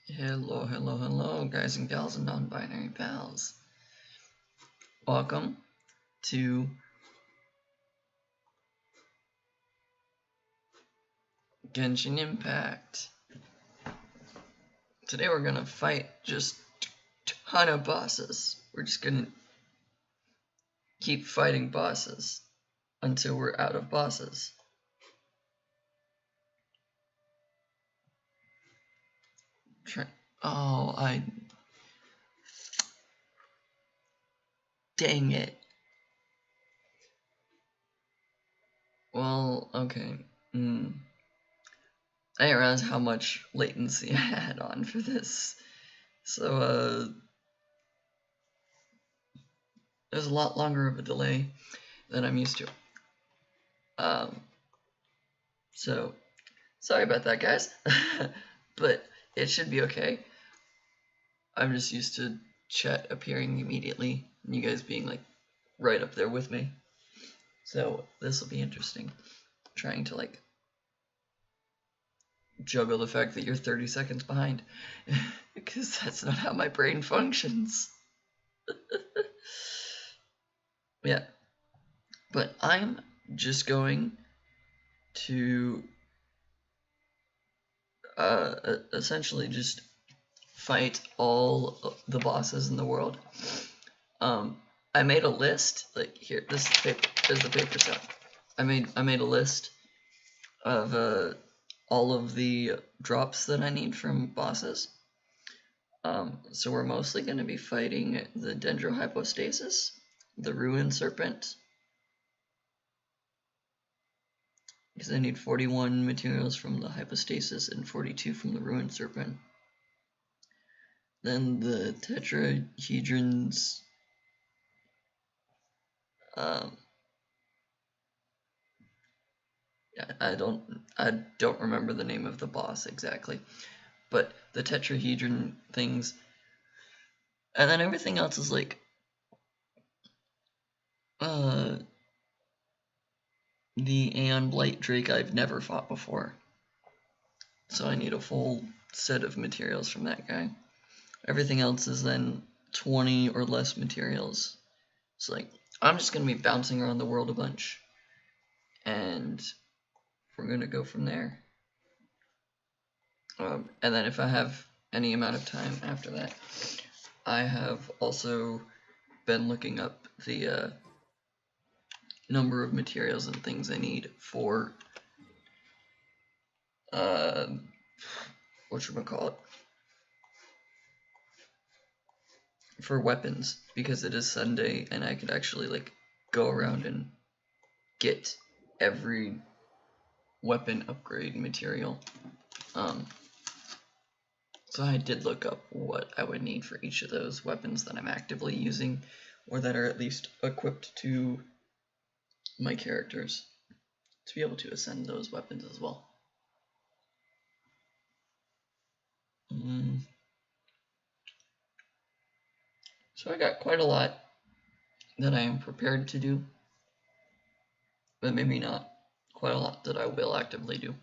Hello, hello, hello, guys and gals and non-binary pals. Welcome to Genshin Impact. Today we're gonna fight just a ton of bosses. We're just gonna keep fighting bosses until we're out of bosses. Oh, dang it. Well, okay. I didn't realize how much latency I had on for this. So, there's a lot longer of a delay than I'm used to. So, sorry about that, guys. But it should be okay. I'm just used to chat appearing immediately and you guys being like right up there with me. So this will be interesting. Trying to like juggle the fact that you're 30 seconds behind. Because that's not how my brain functions. Yeah. But I'm just going to essentially just fight all the bosses in the world. I made a list. Like here, this is paper. Is the paper stuff. I made a list of all of the drops that I need from bosses. So we're mostly going to be fighting the Dendrohypostasis, the Ruin Serpent, because I need 41 materials from the Hypostasis and 42 from the Ruin Serpent. Then the Tetrahedrons. I don't remember the name of the boss exactly, but the tetrahedron things, and then everything else is like the Aeon Blight Drake I've never fought before, so I need a full set of materials from that guy. Everything else is then 20 or less materials. So like I'm just gonna be bouncing around the world a bunch, and we're gonna go from there. And then if I have any amount of time after that, I have also been looking up the number of materials and things I need for whatchamacallit, for weapons, because it is Sunday and I could actually like go around and get every weapon upgrade material. So I did look up what I would need for each of those weapons that I'm actively using, or that are at least equipped to my characters, to be able to ascend those weapons as well. So I got quite a lot that I am prepared to do, but maybe not quite a lot that I will actively do.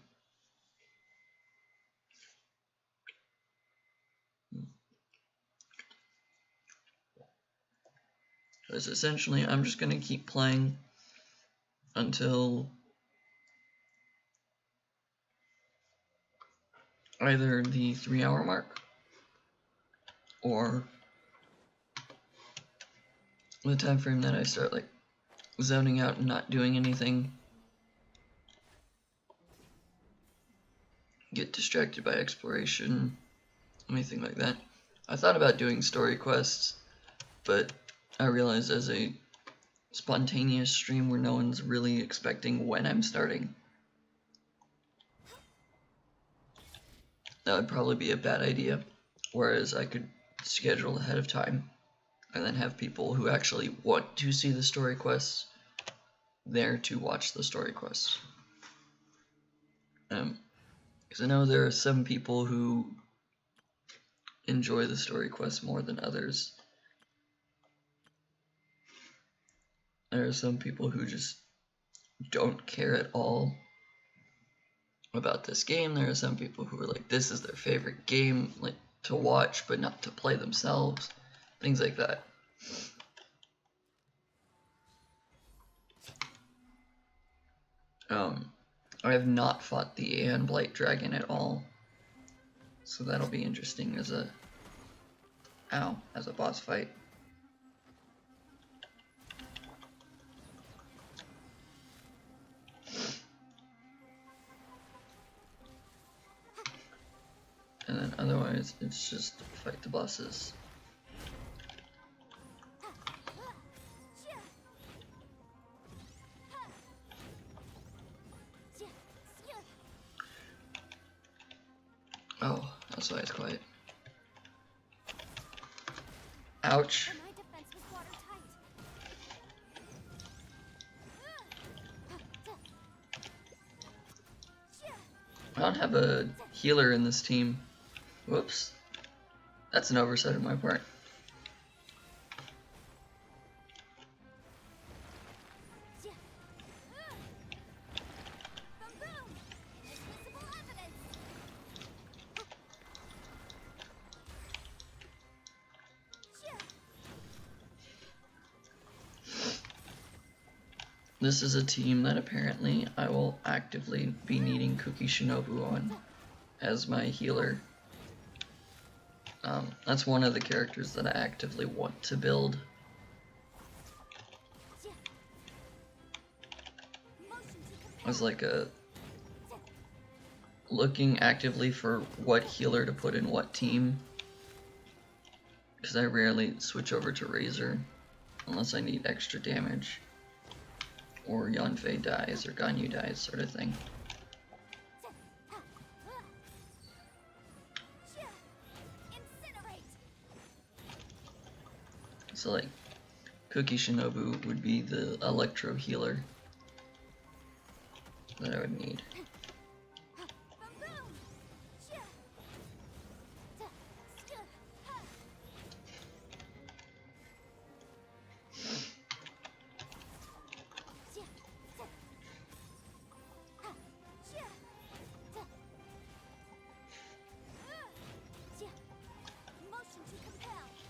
Because essentially I'm just going to keep playing until either the 3-hour mark or the time frame that I start like zoning out and not doing anything, get distracted by exploration, anything like that. I thought about doing story quests, but I realized as a spontaneous stream where no one's really expecting when I'm starting, that would probably be a bad idea. Whereas I could schedule ahead of time and then have people who actually want to see the story quests there to watch the story quests. Because I know there are some people who enjoy the story quests more than others. There are some people who just don't care at all about this game. There are some people who are like, this is their favorite game. Like, to watch but not to play themselves. Things like that. I have not fought the Aeon Blight Dragon at all, so that'll be interesting as a boss fight. And then otherwise, it's just fight the bosses. Oh, that's why it's quiet. Ouch. I don't have a healer in this team. Whoops. That's an oversight on my part. This is a team that apparently I will actively be needing Cookie Shinobu on as my healer. That's one of the characters that I actively want to build. As like looking actively for what healer to put in what team, because I rarely switch over to Razor unless I need extra damage or Yanfei dies or Ganyu dies sort of thing. So like Cookie Shinobu would be the electro healer that I would need.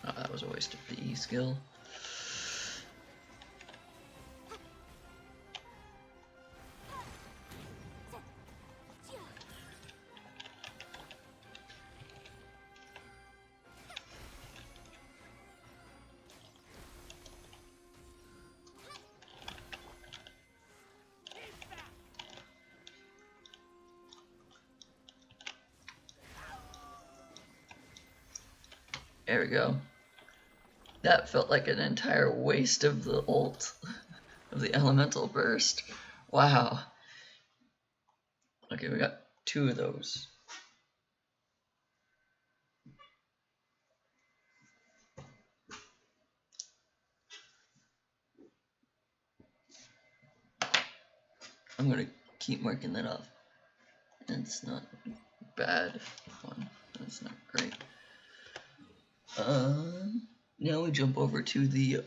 Oh, that was a waste of the E skill. There we go. That felt like an entire waste of the ult, of the elemental burst. Wow. Okay, we got 2 of those. I'm gonna keep marking that off. It's not bad fun. It's not great. Now we jump over to the,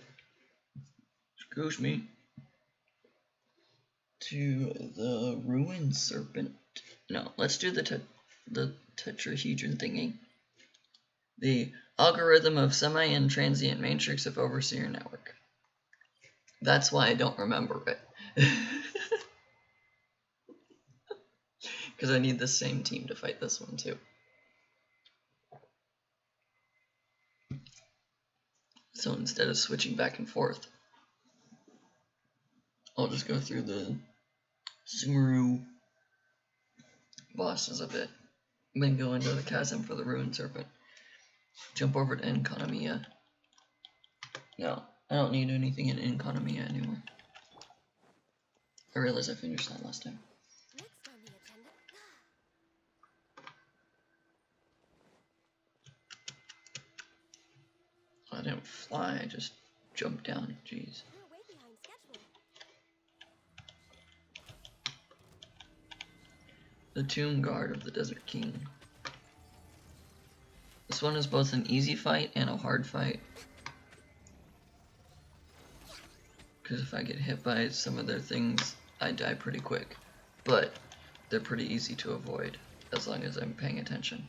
excuse me, to the Ruin Serpent. No, let's do the tetrahedron thingy. The algorithm of semi and transient matrix of Overseer network. That's why I don't remember it. Because I need the same team to fight this one too. So instead of switching back and forth, I'll just go through the Sumeru bosses a bit, and then go into the chasm for the Ruined Serpent. Jump over to Enconomia. No, I don't need anything in Enconomia anymore. I realized I finished that last time. I didn't fly, I just jumped down. Jeez. The Tomb Guard of the Desert King. This one is both an easy fight and a hard fight. Because if I get hit by some of their things, I die pretty quick. But they're pretty easy to avoid, as long as I'm paying attention.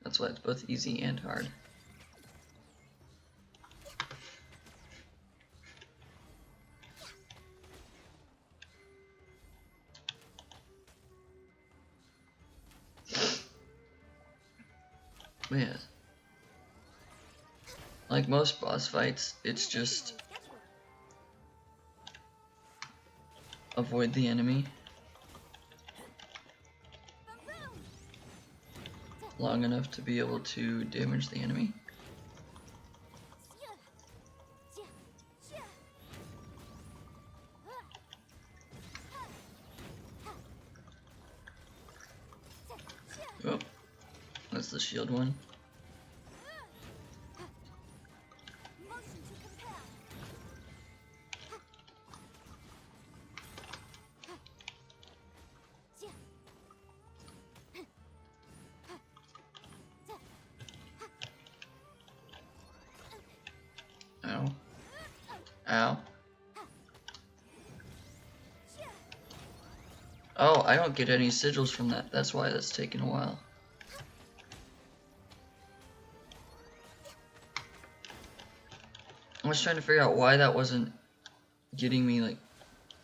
That's why it's both easy and hard. But yeah, like most boss fights, it's just avoid the enemy long enough to be able to damage the enemy. Oh, that's the shield one. Ow. Ow. Oh, I don't get any sigils from that. That's why that's taking a while. I was trying to figure out why that wasn't getting me like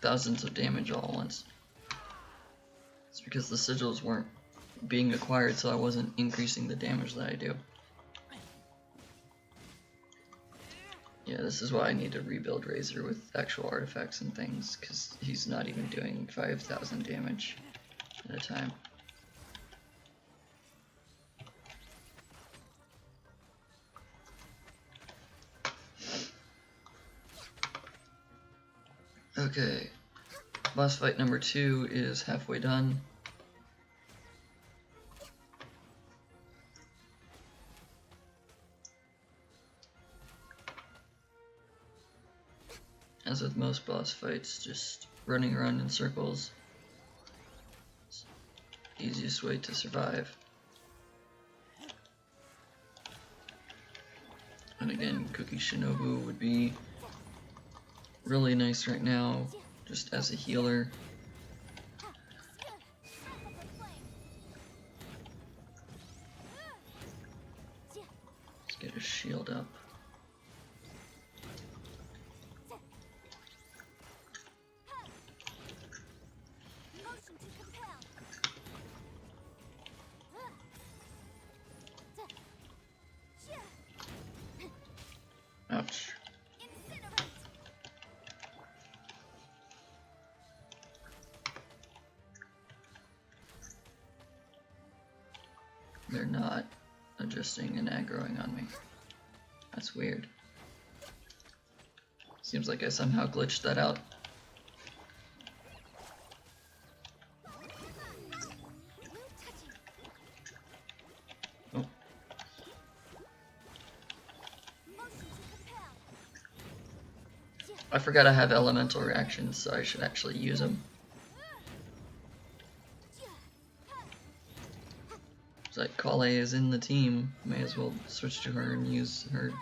thousands of damage all at once. It's because the sigils weren't being acquired, so I wasn't increasing the damage that I do. Yeah, this is why I need to rebuild Razor with actual artifacts and things, because he's not even doing 5,000 damage at a time. Okay, boss fight number 2 is halfway done. As with most boss fights, just running around in circles. It's the easiest way to survive. And again, Cookie Shinobu would be really nice right now, just as a healer. Let's get his shield up. Ouch. They're not adjusting and aggroing on me. That's weird. Seems like I somehow glitched that out. Oh. I forgot I have elemental reactions, so I should actually use them. It's like Kale is in the team, may as well switch to her and use her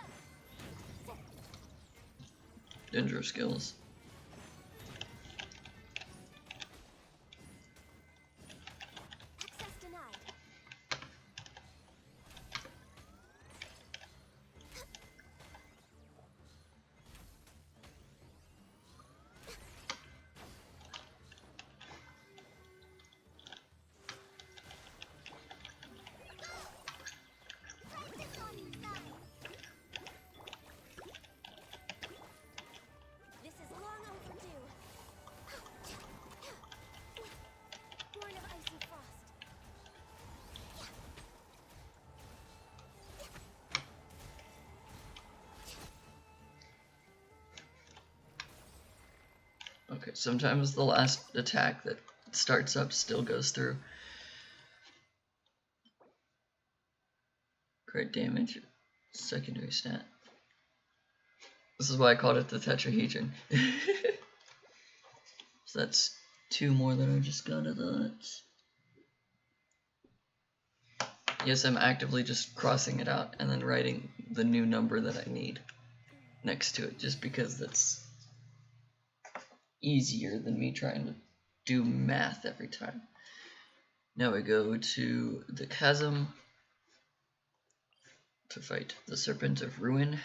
Dendro skills. Okay, sometimes the last attack that starts up still goes through. Great damage, secondary stat. This is why I called it the tetrahedron. So that's 2 more than I just got of that. Yes, I'm actively just crossing it out and then writing the new number that I need next to it, just because that's easier than me trying to do math every time. Now we go to the chasm. to fight the Serpent of Ruin.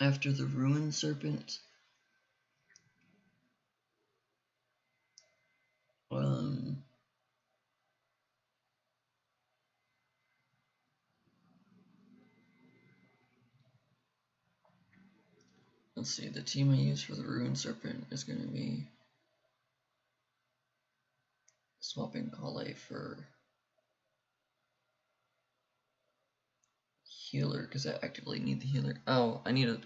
After the Ruin Serpent, let's see, the team I use for the Ruin Serpent is going to be swapping Kale for healer, because I actively need the healer. Oh, I need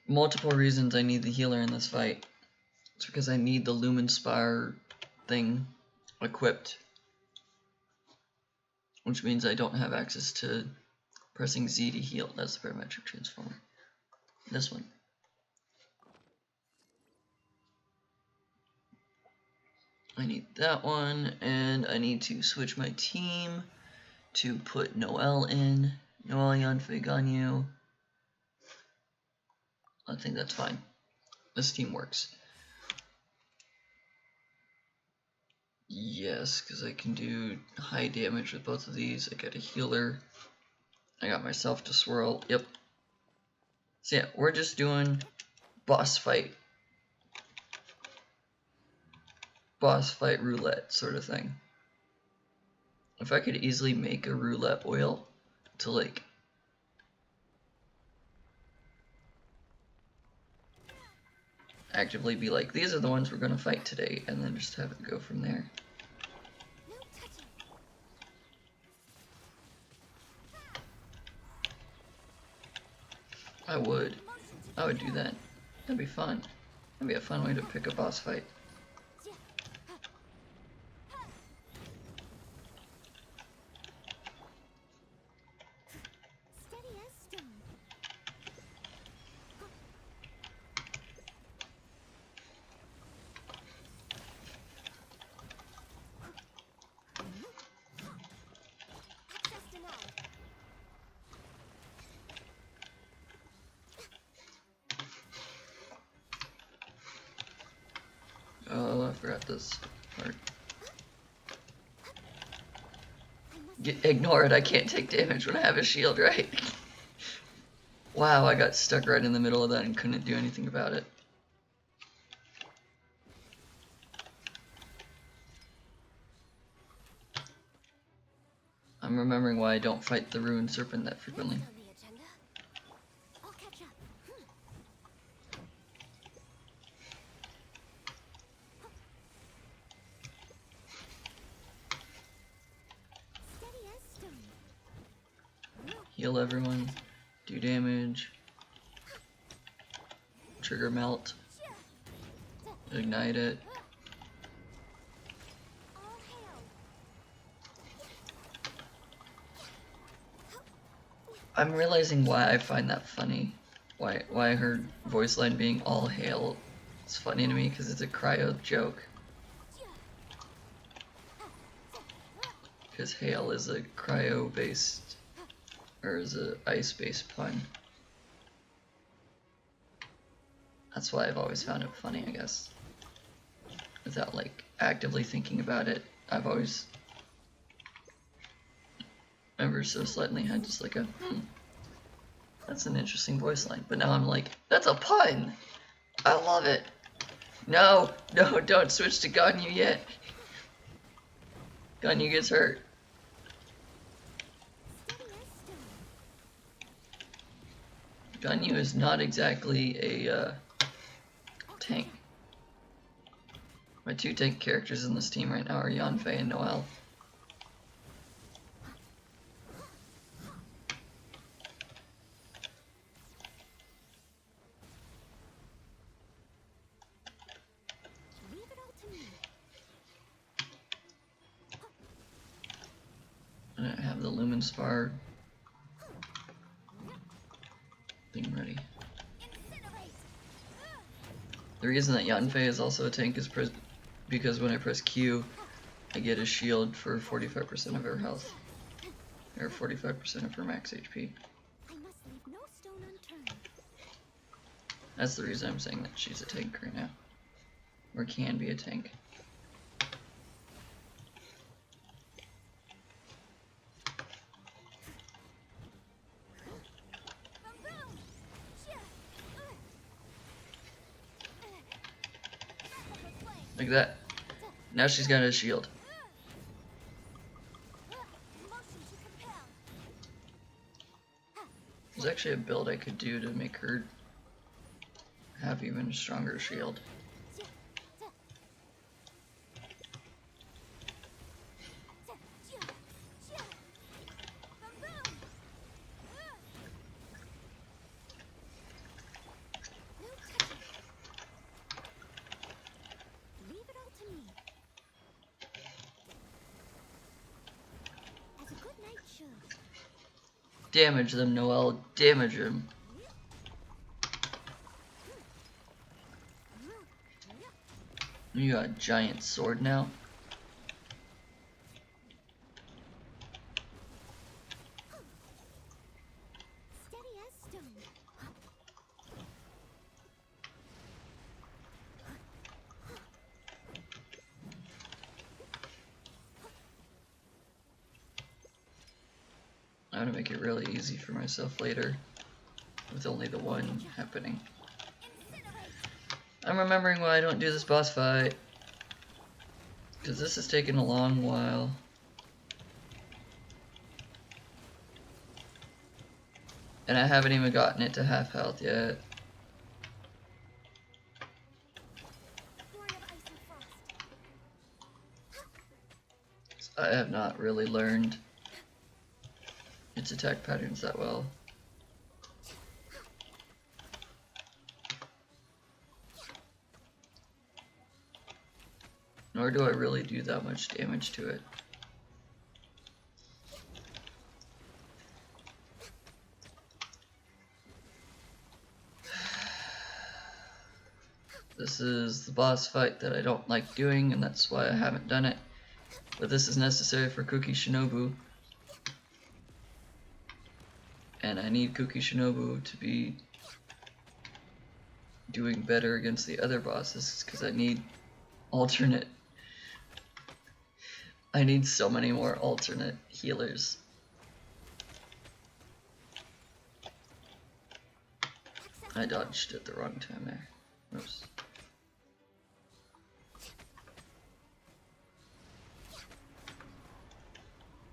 multiple reasons I need the healer in this fight. It's because I need the Lumen Spire thing equipped, which means I don't have access to pressing Z to heal. That's the parametric transformer. This one. I need that one, and I need to switch my team to put Noelle in. Noelle, Yanfei, Ganyu. I think that's fine. This team works. Yes, because I can do high damage with both of these. I got a healer. I got myself to swirl. Yep. So yeah, we're just doing boss fight roulette sort of thing. If I could easily make a roulette wheel to like actively be like, these are the ones we're going to fight today, and then just have it go from there. I would do that. That'd be fun. That'd be a fun way to pick a boss fight. Oh, I forgot this part. Ignore it, I can't take damage when I have a shield, right? Wow, I got stuck right in the middle of that and couldn't do anything about it. I'm remembering why I don't fight the Ruined Serpent that frequently. Heal everyone, do damage, trigger melt, ignite it. I'm realizing why I find that funny. Why her voice line being all hail is funny to me, because it's a cryo joke. Because hail is a cryo based, or is a ice based pun. That's why I've always found it funny, I guess. Without like actively thinking about it, I've always ever so slightly had just like a that's an interesting voice line. But now I'm like, that's a pun! I love it! No, don't switch to Ganyu yet! Ganyu gets hurt. Ganyu is not exactly a tank. My two tank characters in this team right now are Yanfei and Noelle. I have the Lumen Spire The reason that Yanfei is also a tank is because when I press Q, I get a shield for 45% of her health. Or 45% of her max HP. That's the reason I'm saying that she's a tank right now. Or can be a tank. Like that. Now she's got a shield. There's actually a build I could do to make her have even a stronger shield. Damage them, Noelle. Damage them. You got a giant sword now. I'm gonna make it really easy for myself later, with only the one happening. I'm remembering why I don't do this boss fight, because this has taken a long while. And I haven't even gotten it to half health yet. I have not really learned its attack patterns that well. Nor do I really do that much damage to it. This is the boss fight that I don't like doing, and that's why I haven't done it. But this is necessary for Kuki Shinobu. And I need Kuki Shinobu to be doing better against the other bosses, because I need alternate. I need so many more alternate healers. I dodged at the wrong time there. Oops.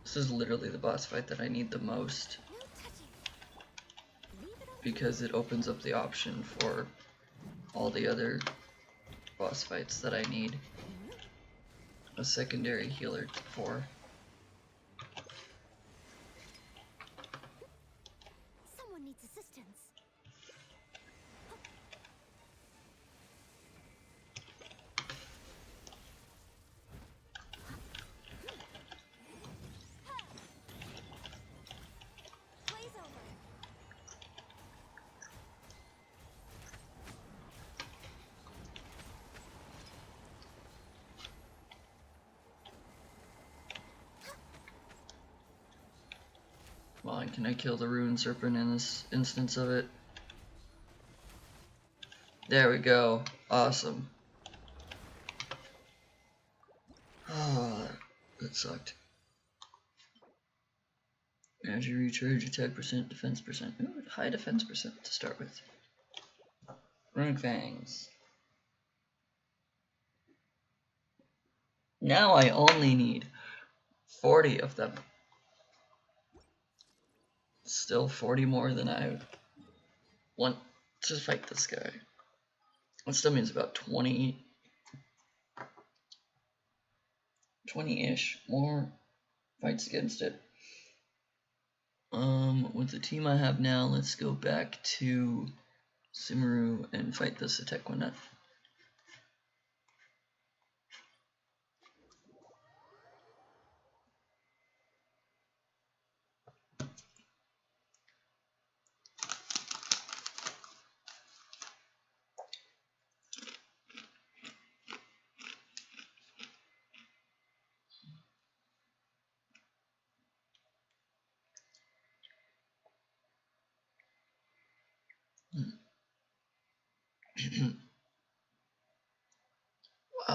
This is literally the boss fight that I need the most, because it opens up the option for all the other boss fights that I need a secondary healer for. Someone needs assistance. Come on, can I kill the Rune Serpent in this instance of it? There we go. Awesome. Oh, that sucked. As you recharge, attack percent, defense percent. Ooh, high defense percent to start with. Rune Fangs. Now I only need 40 of them. Still 40 more than I want to fight this guy. That still means about 20-ish more fights against it. With the team I have now, let's go back to Sumeru and fight this Atequinut.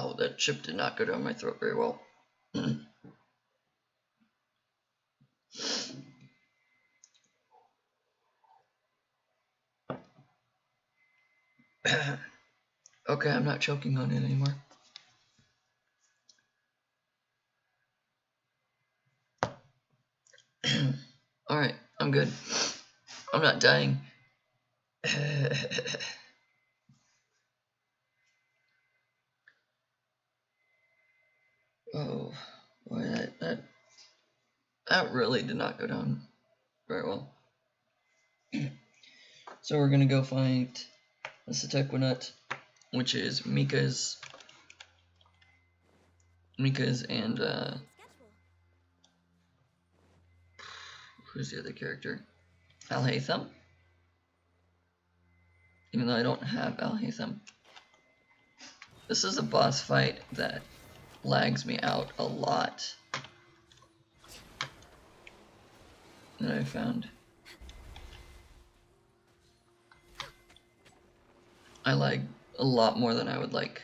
Oh, that chip did not go down my throat very well. Okay, I'm not choking on it anymore. Alright, I'm good. I'm not dying. Oh, boy, that really did not go down very well. So we're gonna go find the Satequanut, which is Mika's and who's the other character? Alhaitham. Even though I don't have Alhaitham. This is a boss fight that lags me out a lot. That I found. I lag a lot more than I would like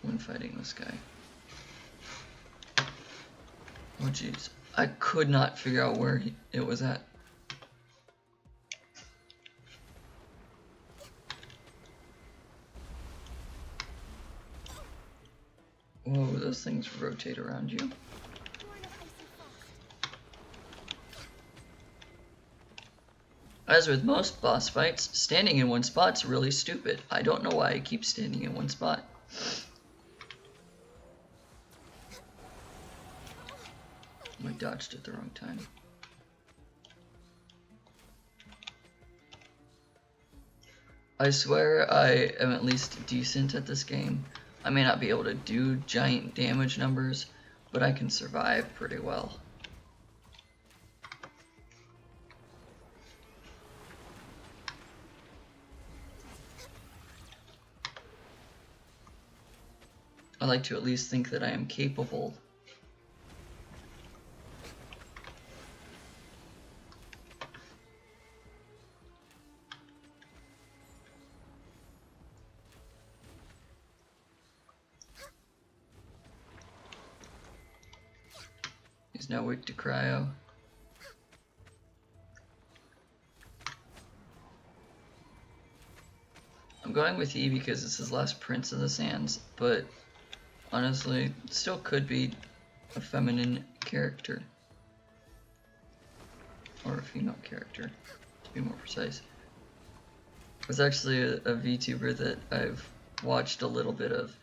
when fighting this guy. Oh jeez. I could not figure out where it was at. Whoa, those things rotate around you. As with most boss fights, standing in one spot's really stupid. I don't know why I keep standing in one spot. I dodged at the wrong time. I swear I am at least decent at this game. I may not be able to do giant damage numbers, but I can survive pretty well. I like to at least think that I am capable. He's now weak to cryo. I'm going with E because it's his last Prince of the Sands, but honestly, it still could be a feminine character. Or a female character, to be more precise. There's actually a VTuber that I've watched a little bit of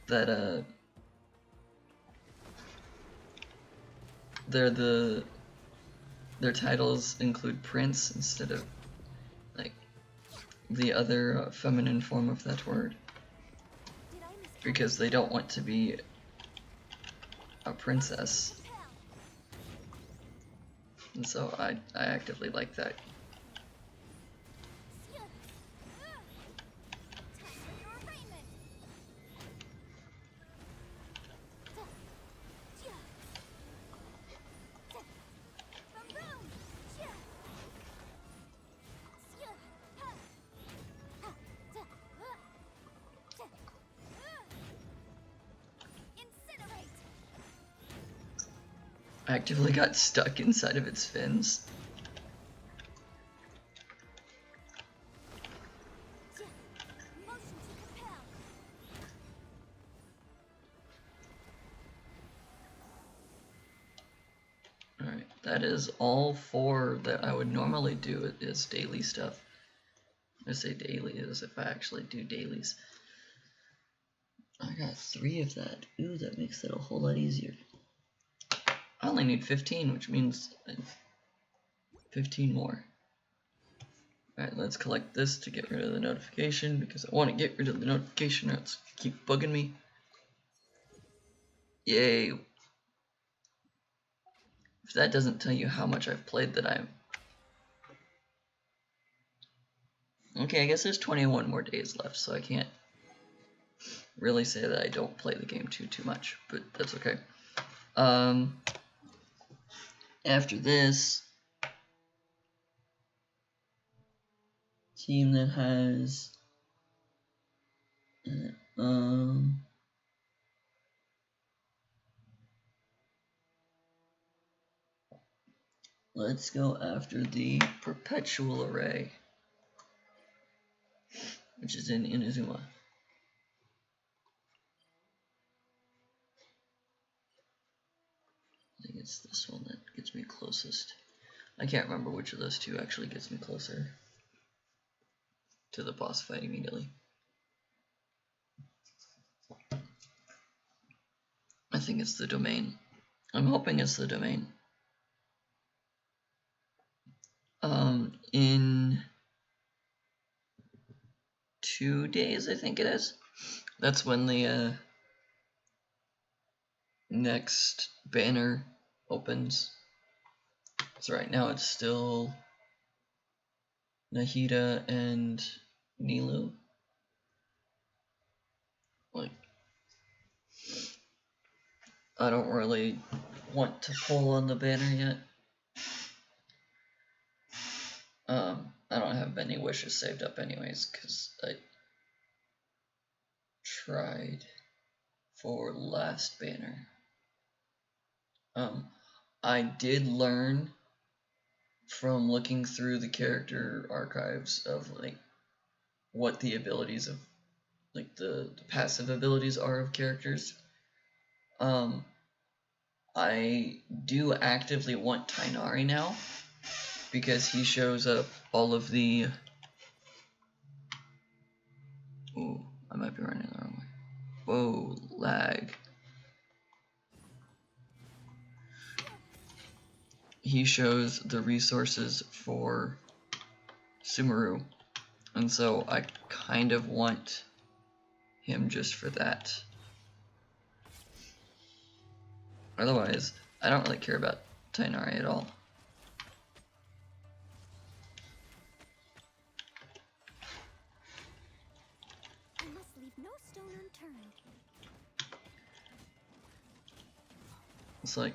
that their titles include Prince instead of like the other feminine form of that word, because they don't want to be a princess. And so I actively like that. I actively got stuck inside of its fins. Alright, that is all 4 that I would normally do is daily stuff. I say daily as if I actually do dailies. I got 3 of that. Ooh, that makes it a whole lot easier. I only need 15, which means 15 more. Alright, let's collect this to get rid of the notification, because I want to get rid of the notification or it's keep bugging me. Yay. If that doesn't tell you how much I've played, that I'm... Okay, I guess there's 21 more days left, so I can't really say that I don't play the game too much, but that's okay. After this, team that has Let's go after the Perpetual Array, which is in Inazuma. I think it's this one that gets me closest. I can't remember which of those two actually gets me closer to the boss fight immediately. I think it's the domain. I'm hoping it's the domain. In 2 days, I think it is. That's when the next banner opens. So right now it's still Nahida and Nilu. Like, I don't really want to pull on the banner yet. I don't have any wishes saved up anyways, because I tried for last banner. I did learn from looking through the character archives of like what the abilities of like the passive abilities are of characters. I do actively want Tainari now because he shows up all of the. Ooh, I might be running the wrong way. Whoa, lag. He shows the resources for Sumeru, and so I kind of want him just for that. Otherwise, I don't really care about Tainari at all. I must leave no stone unturned. It's like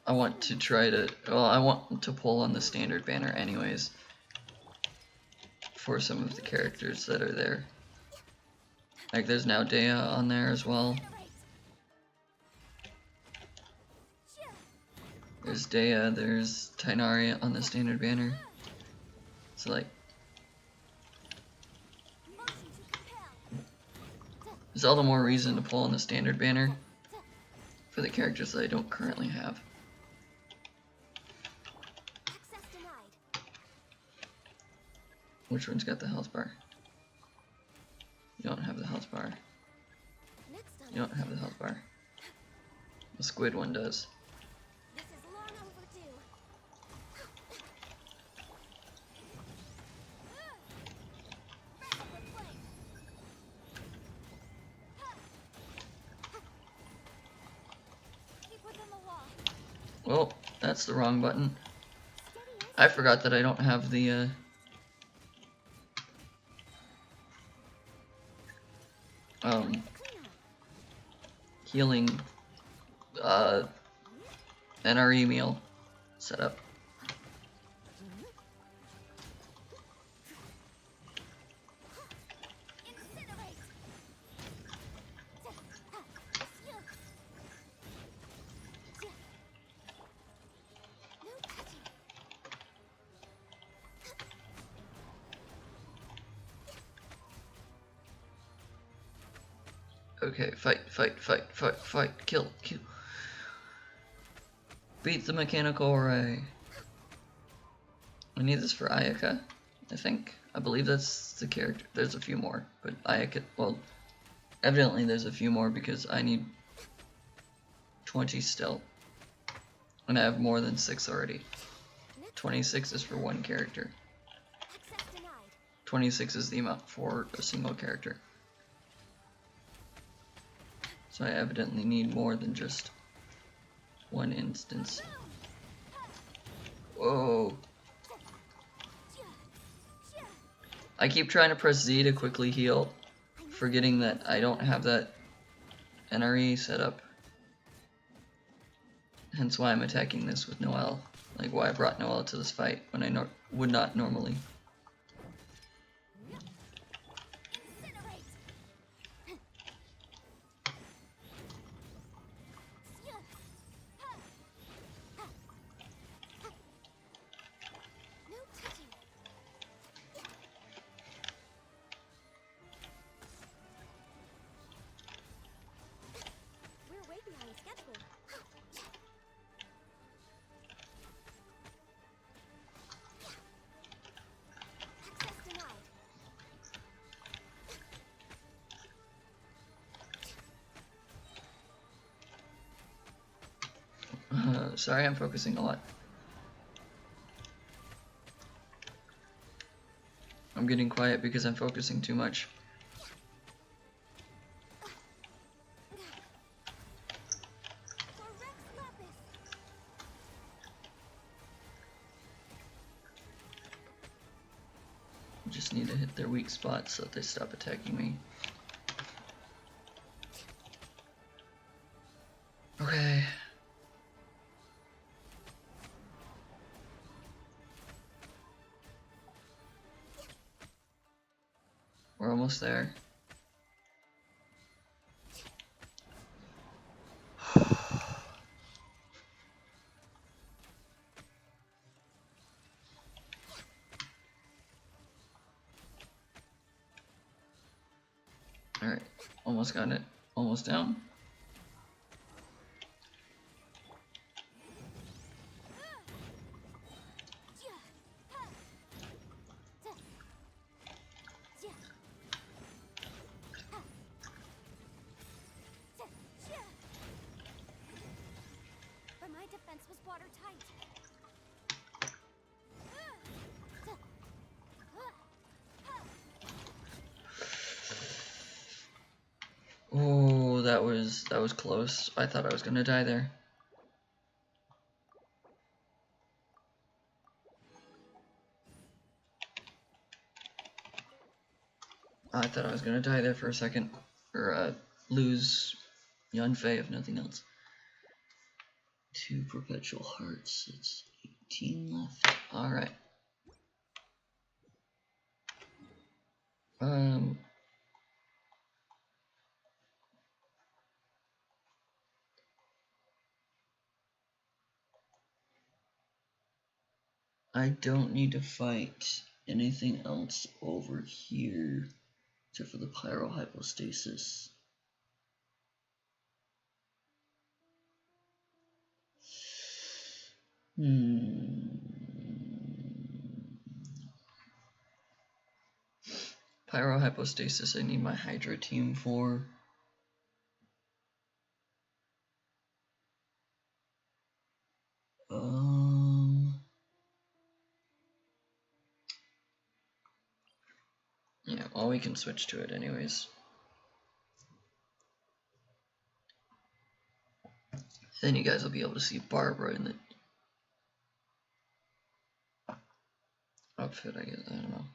I want to try to. Well, I want to pull on the standard banner anyways for some of the characters that are there. Like there's now Dea on there as well. There's Dea, there's Tainari on the standard banner. So like there's all the more reason to pull on the standard banner for the characters that I don't currently have. Which one's got the health bar? You don't have the health bar. You don't have the health bar. The squid one does. This is long overdue. Keep within the wall. Oh, that's the wrong button. I forgot that I don't have the healing NRE meal set up. Okay, fight, fight, fight, fight, fight, kill, kill. Beat the mechanical array. I need this for Ayaka, I think. I believe that's the character. There's a few more, but Ayaka, well, evidently there's a few more because I need 20 still. And I have more than 6 already. 26 is for one character. 26 is the amount for a single character. So I evidently need more than just one instance. Whoa. I keep trying to press Z to quickly heal, forgetting that I don't have that NRE set up. Hence why I'm attacking this with Noelle. Like why I brought Noelle to this fight when I would not normally. eventually. Access denied. Sorry, I'm focusing a lot. I'm getting quiet because I'm focusing too much. Just need to hit their weak spots so that they stop attacking me. Okay. We're almost there. Alright, almost got it. Almost down. But my defense was watertight. Oh, that was close. I thought I was gonna die there. I thought I was gonna die there for a second. Or lose Yanfei if nothing else. 2 perpetual hearts. It's 18 left. Alright. I don't need to fight anything else over here except for the pyrohypostasis. Pyrohypostasis, I need my Hydra team for. Yeah, well, we can switch to it anyways. Then you guys will be able to see Barbara in the outfit, I guess. I don't know.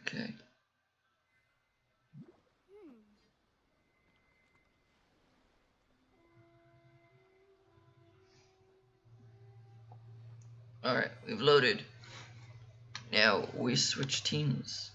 Okay. Alright, we've loaded. Now we switch teams.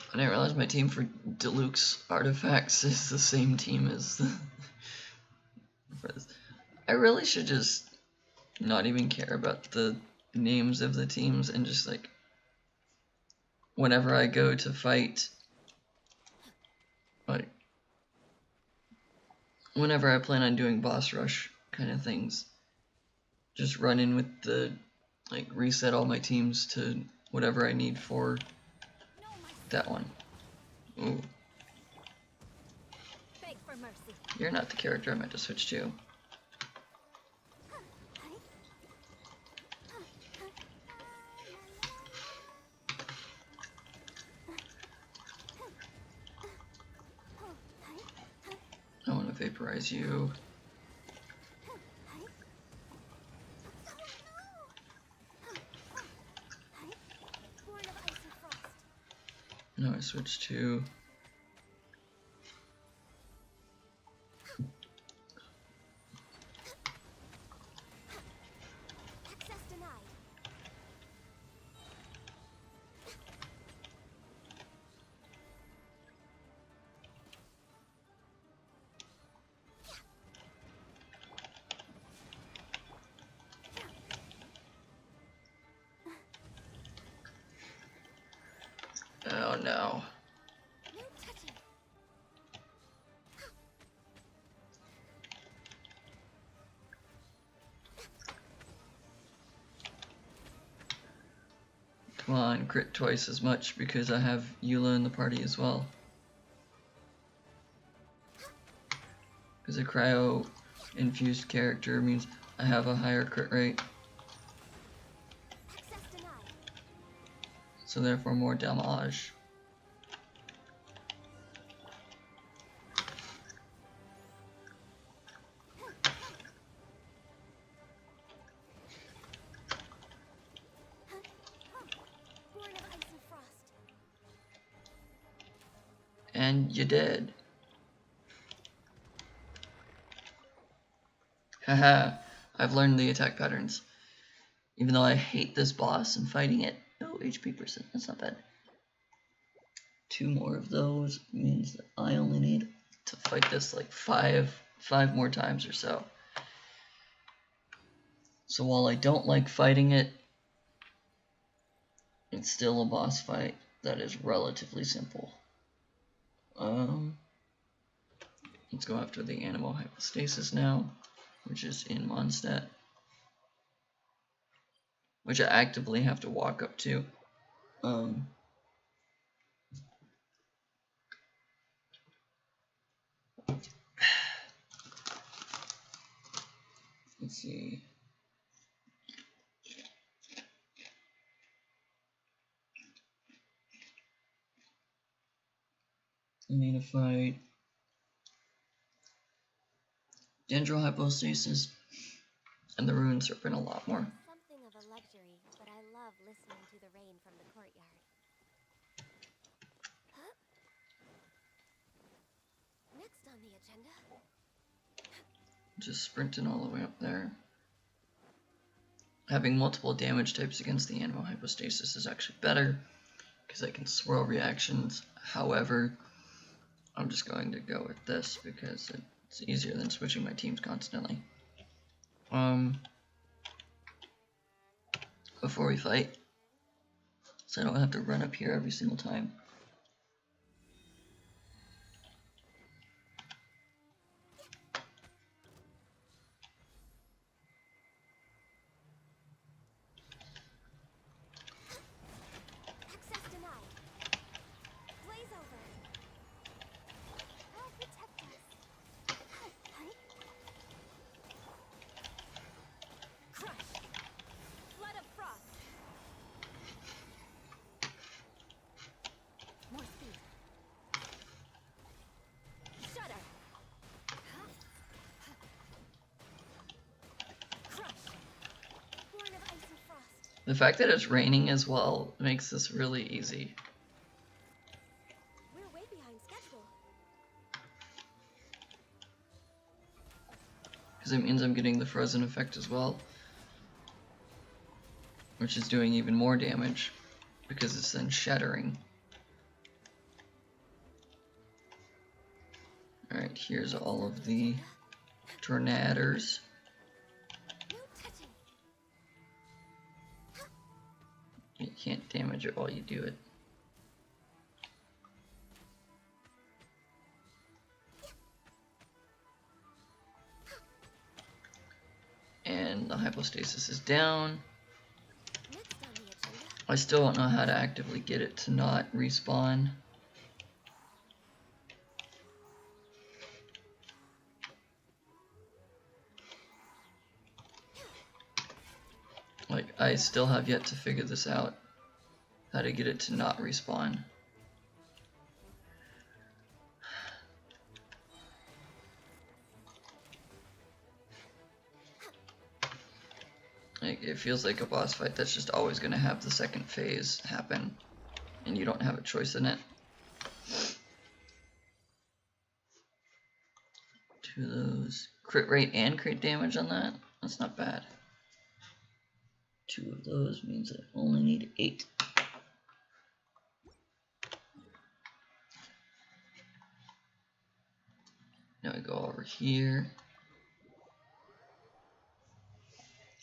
I didn't realize my team for Deluxe Artifacts is the same team as the I really should just not even care about the names of the teams and just like whenever I go to fight, like whenever I plan on doing boss rush kind of things, just run in with the like reset all my teams to whatever I need for that one. Ooh. Beg for mercy. You're not the character I meant to switch to. I want to vaporize you. No, I switched to Oh no. No touching. Come on, crit twice as much because I have Eula in the party as well. Because a cryo infused character means I have a higher crit rate, Access denied. so therefore more damage. Born of ice and frost. And you did. Haha, I've learned the attack patterns. Even though I hate this boss and fighting it. Oh, HP percent, that's not bad. 2 more of those means that I only need to fight this like five more times or so. So while I don't like fighting it, it's still a boss fight that is relatively simple. Let's go after the animal hypostasis now, which is in Mondstadt, which I actively have to walk up to. Let's see. I need to fight Dendro hypostasis and the rune serpent a lot more. Something of a luxury, but I love listening to the rain from the courtyard. Huh? Next on the agenda. Just sprinting all the way up there. Having multiple damage types against the animal hypostasis is actually better because I can swirl reactions. However, I'm just going to go with this because it's easier than switching my teams constantly. Before we fight, so I don't have to run up here every single time. Access denied. Blaze over. I'll protect us. Crush. Flood of frost. More speed. Shudder. Crush. Born of ice and frost. The fact that it's raining as well makes this really easy. We're way behind schedule. Because it means I'm getting the frozen effect as well, which is doing even more damage because it's then shattering. Alright, here's all of the tornadoes. No touching. You can't damage it while you do it. And the hypostasis is down. Next on the agenda. I still don't know how to actively get it to not respawn. Like, I still have yet to figure this out. How to get it to not respawn. Like, it feels like a boss fight that's just always going to have the second phase happen, and you don't have a choice in it. 2 of those. Crit rate and crit damage on that? That's not bad. 2 of those means I only need 8. Now I go over here.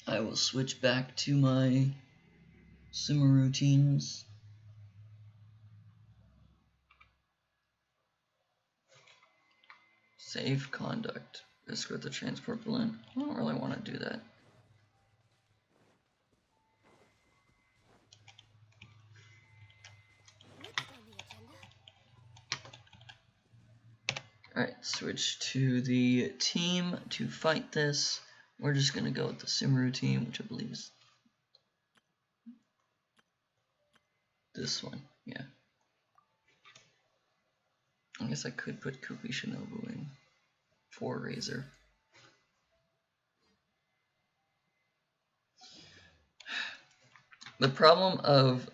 I will switch back to my Sumeru teams. Safe conduct. Escort the transport balloon. I don't really want to do that. Next on the agenda. Alright, switch to the team to fight this. We're just going to go with the Sumeru team, which I believe is this one. Yeah. I guess I could put Kuki Shinobu in for Razor. The problem of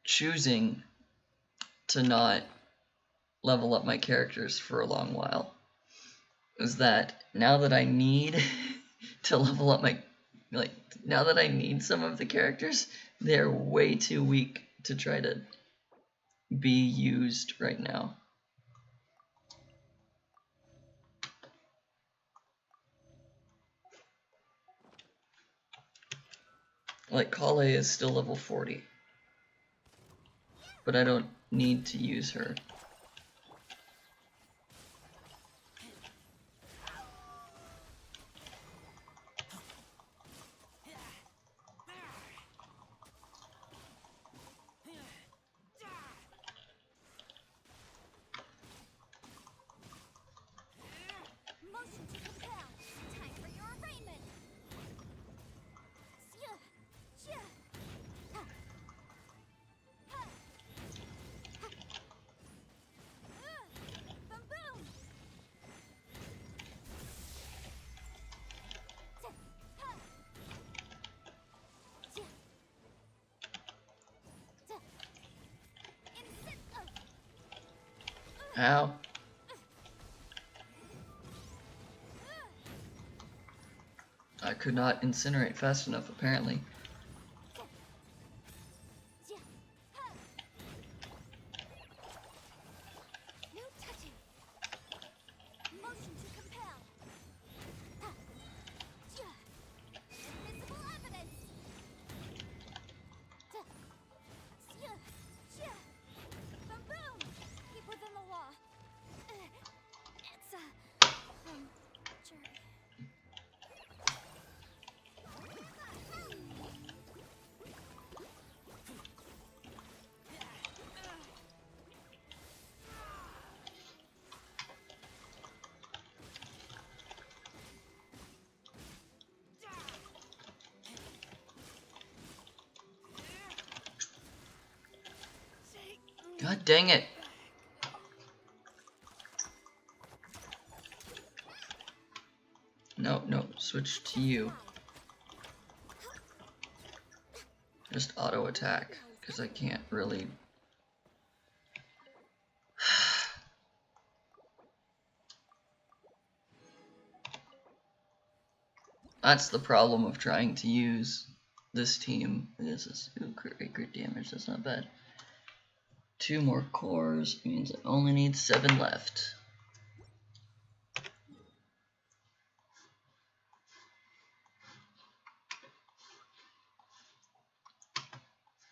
choosing to not level up my characters for a long while is that now that I need to level up my, now that I need some of the characters, they're way too weak to try to be used right now. Like Kale is still level 40, but I don't need to use her. Motion to compel. Time for your arraignment. Boom boom. Ow. I could not incinerate fast enough, apparently. No touching. Motion to compel. Invisible evidence. Boom boom. Keep within the law. It's a jury. God dang it. No, no, switch to you. Just auto attack, because I can't really. That's the problem of trying to use this team. This is crit damage, that's not bad. 2 more cores means I only need 7 left.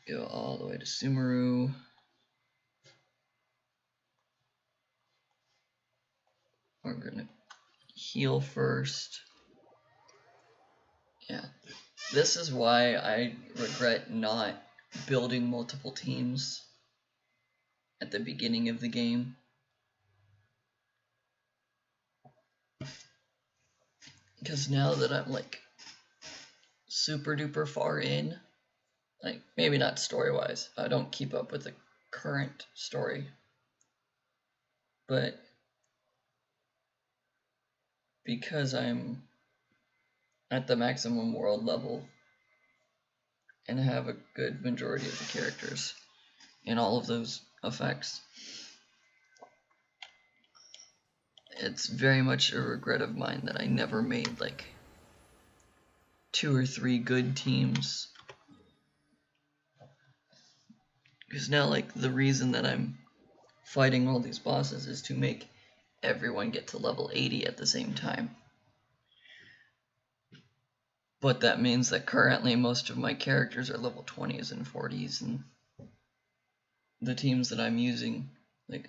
Go all the way to Sumeru. We're gonna heal first. Yeah. This is why I regret not building multiple teams at the beginning of the game. Because now that I'm like super duper far in, like maybe not story wise, I don't keep up with the current story, but because I'm at the maximum world level and have a good majority of the characters in all of those effects, it's very much a regret of mine that I never made like 2 or 3 good teams. Because now, like, the reason that I'm fighting all these bosses is to make everyone get to level 80 at the same time. But that means that currently most of my characters are level 20s and 40s, and the teams that I'm using, like,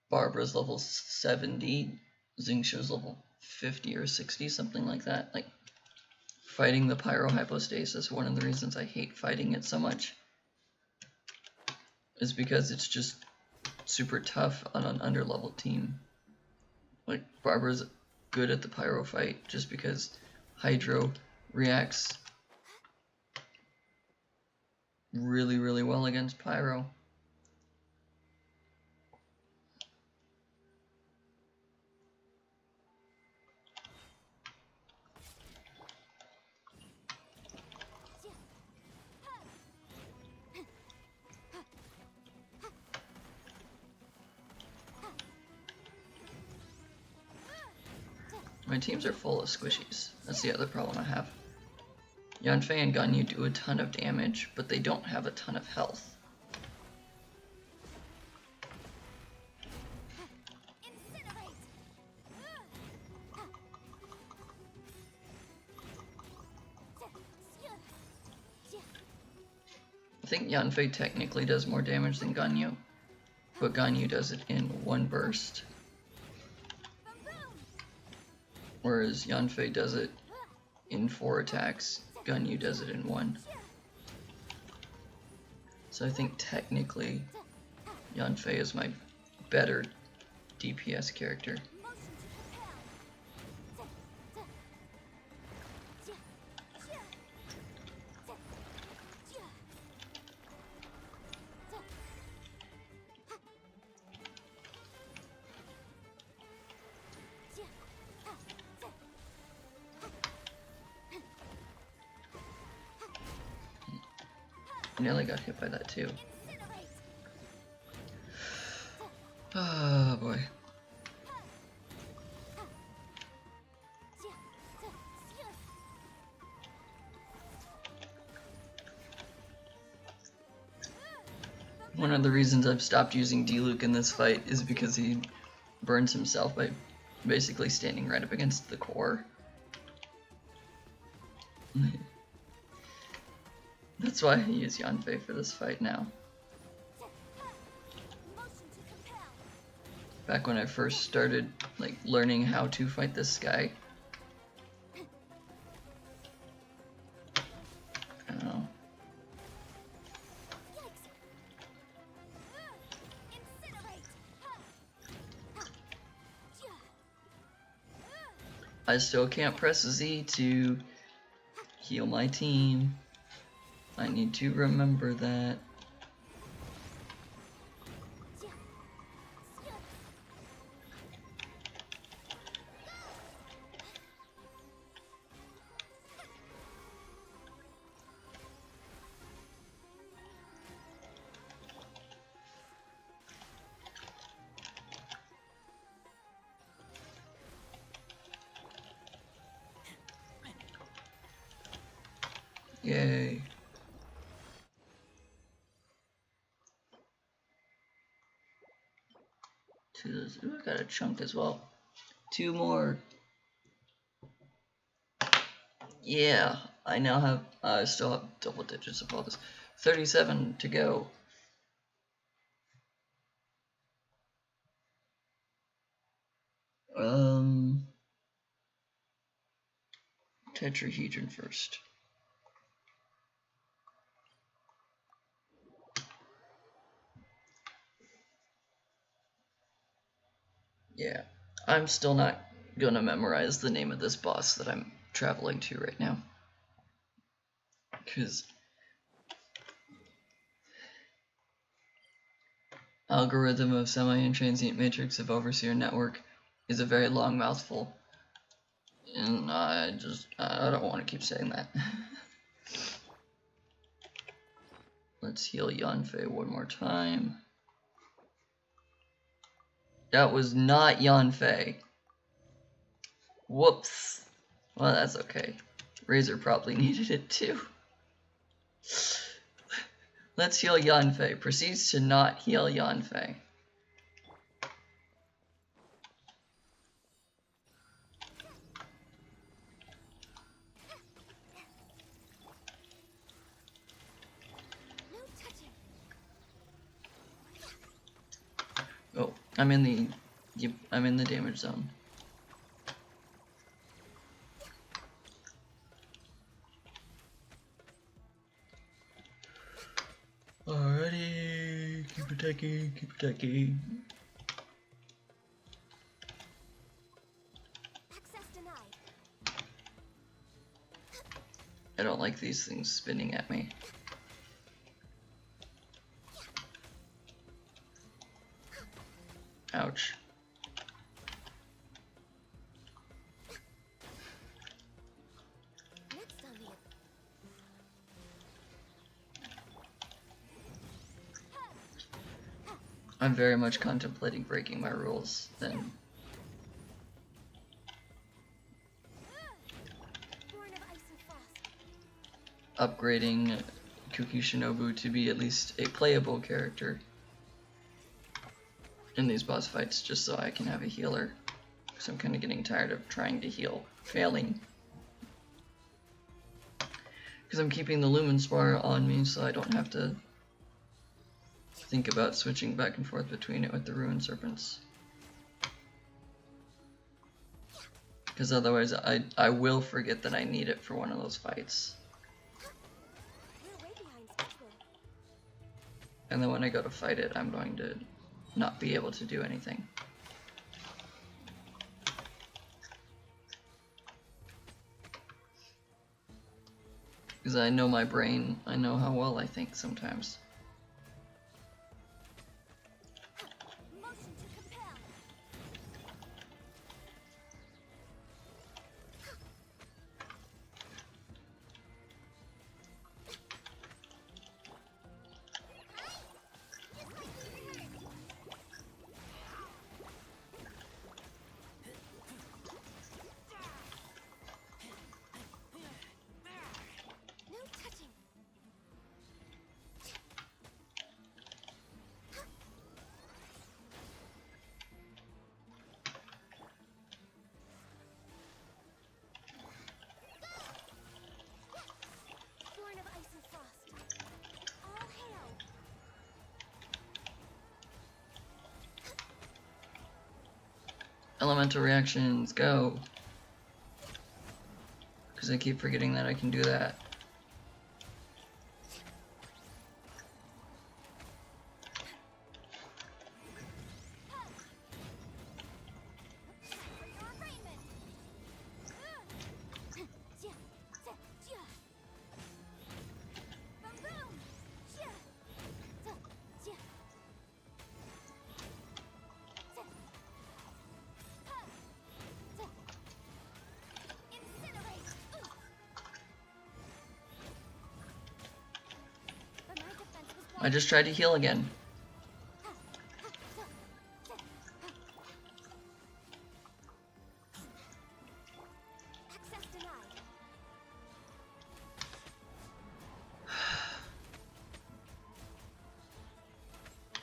Barbara's level 70, Xingqiu's level 50 or 60, something like that. Like, fighting the pyrohypostasis, one of the reasons I hate fighting it so much is because it's just super tough on an underleveled team. Like, Barbara's good at the pyro fight just because Hydro reacts really, really well against pyro. My teams are full of squishies. That's the other problem I have. Yanfei and Ganyu do a ton of damage, but they don't have a ton of health. I think Yanfei technically does more damage than Ganyu, but Ganyu does it in one burst. Whereas Yanfei does it in 4 attacks, Ganyu does it in 1. So I think technically Yanfei is my better DPS character. Nearly got hit by that too. Oh boy. One of the reasons I've stopped using D-Luke in this fight is because he burns himself by basically standing right up against the core. That's why I use Yanfei for this fight now. Back when I first started like learning how to fight this guy. I don't know. I still can't press Z to heal my team. I need to remember that. Yay. Ooh, I got a chunk as well. 2 more. Yeah, I now have, I still have double digits of all this. 37 to go. Tetrahedron first. Yeah, I'm still not gonna memorize the name of this boss that I'm traveling to right now. Because algorithm of semi-intransient matrix of overseer network is a very long mouthful. And I don't want to keep saying that. Let's heal Yanfei one more time. That was not Yanfei. Whoops. Well, that's okay. Razor probably needed it too. Let's heal Yanfei. Proceeds to not heal Yanfei. Oh, I'm in the I'm in the damage zone. Alrighty, keep attacking, keep attacking. Access denied. I don't like these things spinning at me. Ouch. Next on the I'm very much contemplating breaking my rules and Born of ice and frost. upgrading Kuki Shinobu to be at least a playable character in these boss fights, just so I can have a healer. Because I'm kind of getting tired of trying to heal, failing. Because I'm keeping the Lumen Spar on me, so I don't have to think about switching back and forth between it with the Ruin Serpents. Because otherwise I will forget that I need it for one of those fights. We're way behind schedule. And then when I go to fight it, I'm going to not be able to do anything. Because I know my brain, I know how well I think sometimes. Motion to compel. No touching. Born of ice and frost. All hail. Elemental reactions, go! Because I keep forgetting that I can do that. For your arraignment. Jia, zhe, jia. Boom, boom. Jia, zhe, jia. Zhe. Ha. Zhe. Incinerate. But my defense was I just tried to heal again. access denied.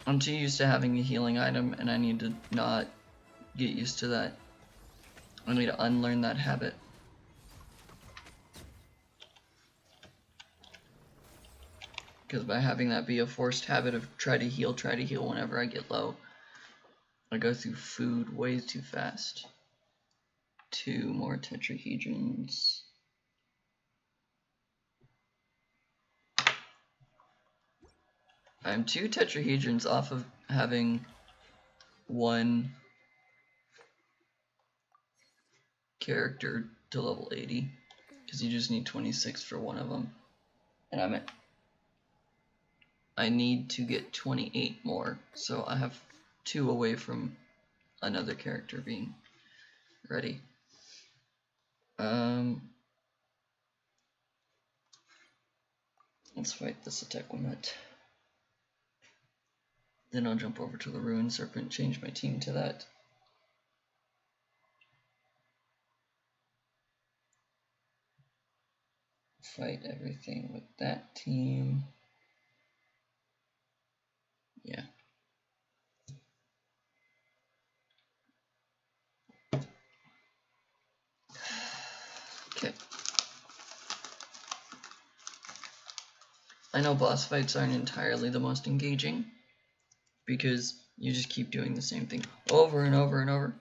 I'm too used to having a healing item, and I need to not get used to that. I need to unlearn that habit. Because by having that be a forced habit of try to heal whenever I get low, I go through food way too fast. 2 more tetrahedrons. I'm 2 tetrahedrons off of having 1 character to level 80. Because you just need 26 for one of them. And I need to get 28 more. So I have 2 away from another character being ready. Let's fight this attack limit. Then I'll jump over to the Ruin Serpent, change my team to that. Fight everything with that team. Yeah. Okay. I know boss fights aren't entirely the most engaging, because You just keep doing the same thing over and over and over.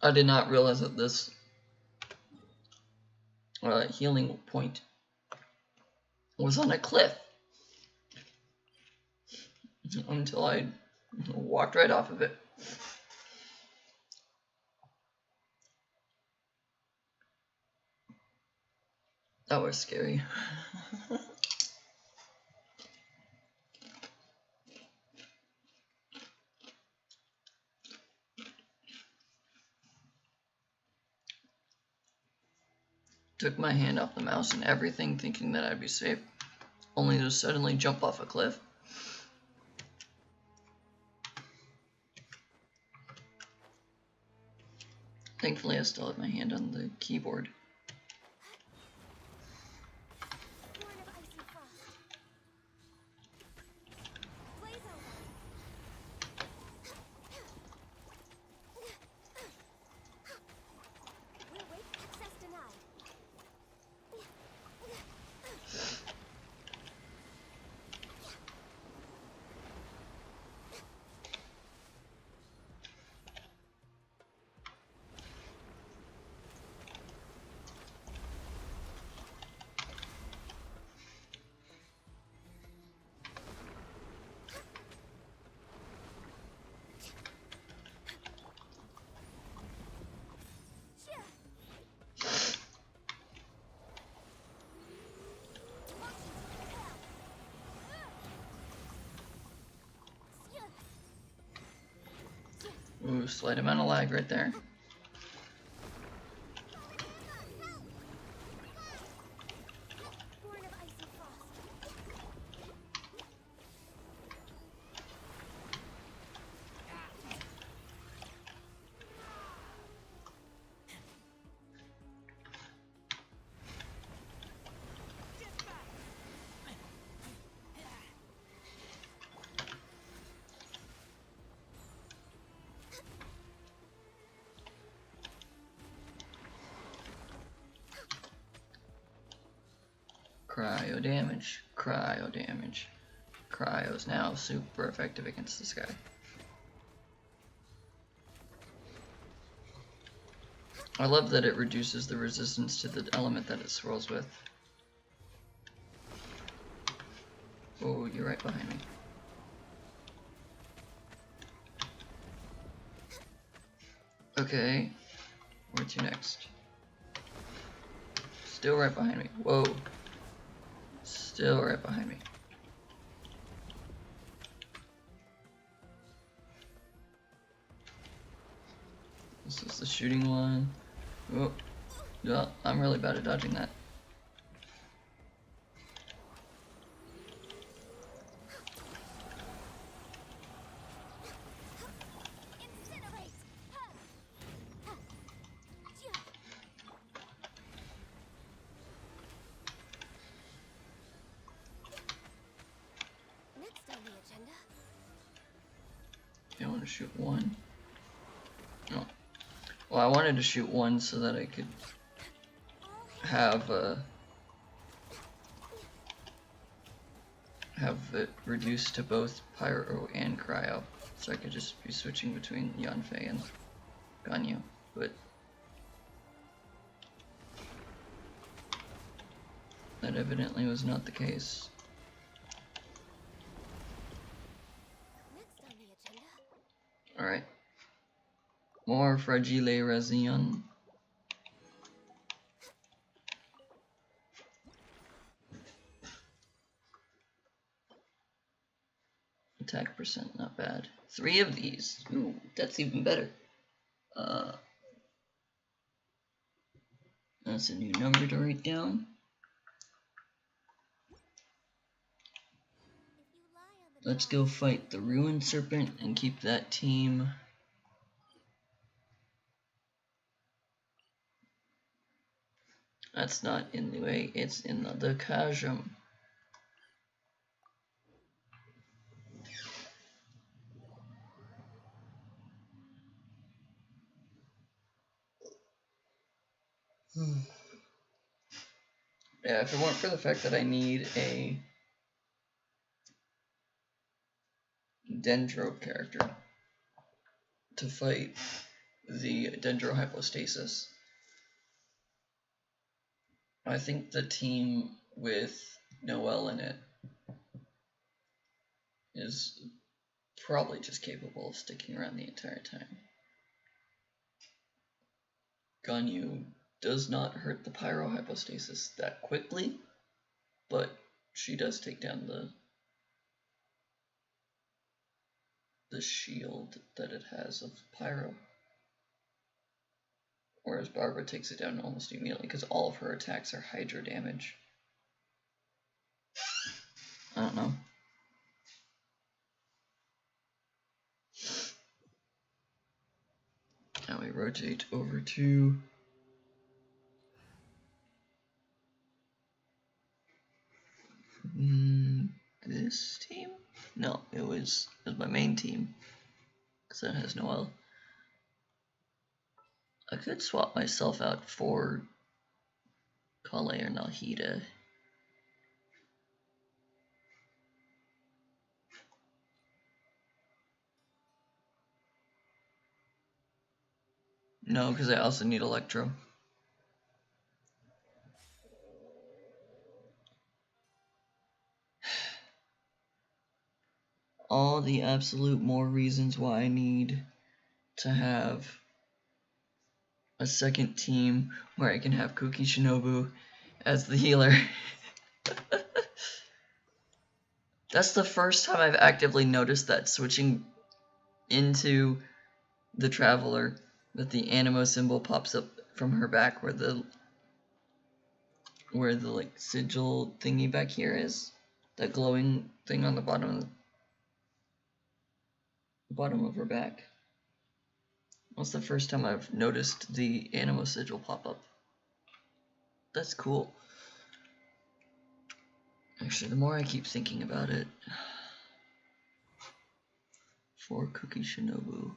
I did not realize that this healing point was on a cliff until I walked right off of it. That was scary. Took my hand off the mouse and everything, thinking that I'd be safe, only to suddenly jump off a cliff. Thankfully, I still had my hand on the keyboard. Ooh, slight amount of lag right there. Cryo damage, cryo damage. Cryo's now super effective against this guy. I love that it reduces the resistance to the element that it swirls with. Oh, you're right behind me. Okay, where to next? Still right behind me. Whoa. Still right behind me. This is the shooting one. Oh, yeah, I'm really bad at dodging that. I want to shoot one. No. Well, I wanted to shoot one so that I could have it reduced to both pyro and cryo, so I could just be switching between Yanfei and Ganyu. But that evidently was not the case. Alright. More Fragile Razion. Attack percent, not bad. 3 of these. Ooh, that's even better. That's a new number to write down. Let's go fight the Ruined Serpent and keep that team. That's not in the way, it's in the Kajam. Yeah, if it weren't for the fact that I need a Dendro character to fight the Dendrohypostasis, I think the team with Noelle in it is probably just capable of sticking around the entire time. Ganyu does not hurt the Pyrohypostasis that quickly, but she does take down the shield that it has of Pyro. Whereas Barbara takes it down almost immediately because all of her attacks are Hydro damage. I don't know. Now we rotate over to this team? No, it was my main team because it has Noelle. I could swap myself out for Kale or Nahida. No, because I also need Electro. All the absolute more reasons why I need to have a second team where I can have Kuki Shinobu as the healer. That's the first time I've actively noticed that switching into the Traveler, that the Animo symbol pops up from her back where the like sigil thingy back here is. That glowing thing on the bottom of her back. That's the first time I've noticed the Animo sigil pop up. That's cool. Actually, the more I keep thinking about it, for Kuki Shinobu.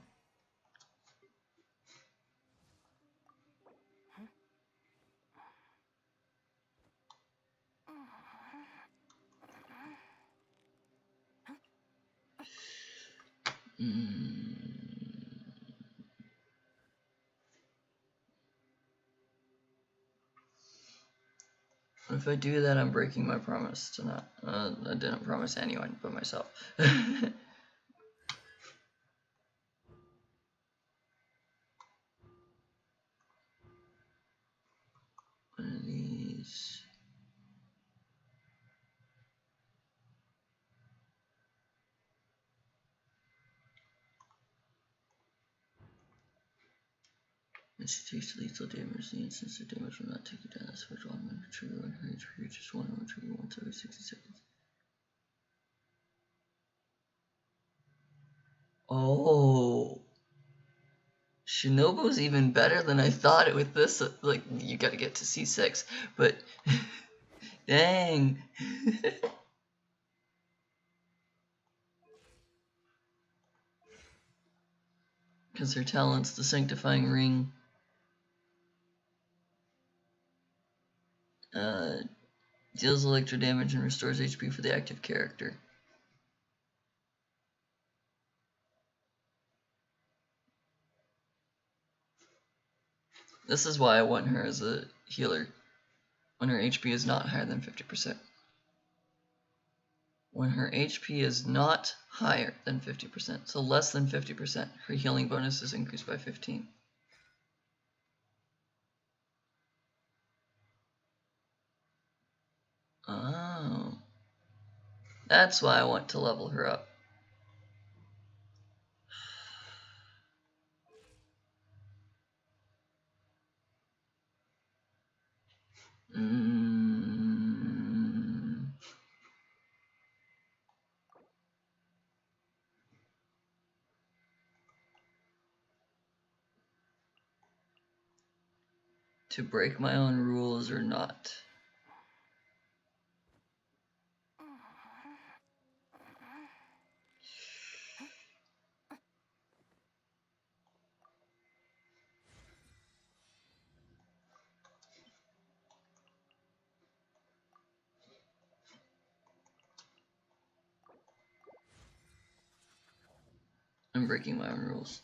If I do that, I'm breaking my promise to not. I didn't promise anyone but myself. One of these. When she takes lethal damage, the instance of damage will not take it down. That's for one trigger on her HP, just one trigger once every 60 seconds. Oh. Shinobu's even better than I thought it with this. Like, you gotta get to C6, but dang. Because her talent's the Sanctifying Ring. Deals electro damage and restores HP for the active character. This is why I want her as a healer when her HP is not higher than 50%. When her HP is not higher than 50%, so less than 50%, her healing bonus is increased by 15. Oh. That's why I want to level her up. To break my own rules or not. I'm breaking my own rules.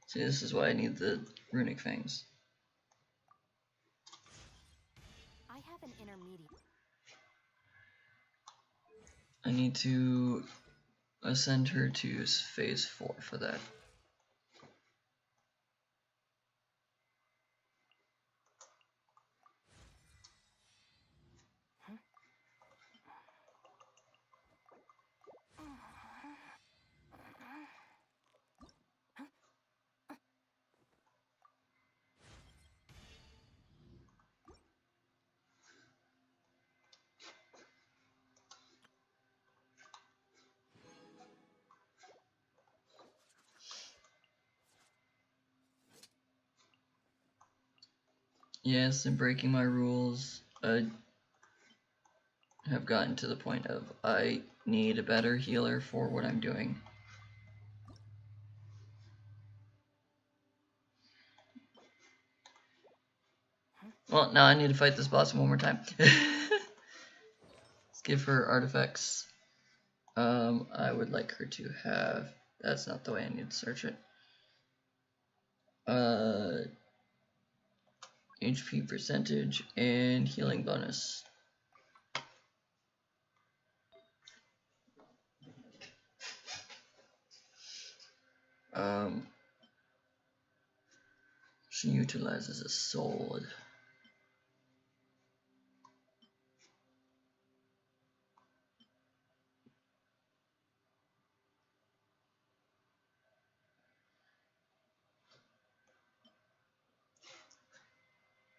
See, this is why I need the runic fangs. I have an intermediate. I need to ascend her to phase 4 for that. Yes, I'm breaking my rules. I have gotten to the point of I need a better healer for what I'm doing. Well, now I need to fight this boss one more time. Let's give her artifacts. I would like her to have... That's not the way I need to search it. HP percentage and healing bonus. She utilizes a sword.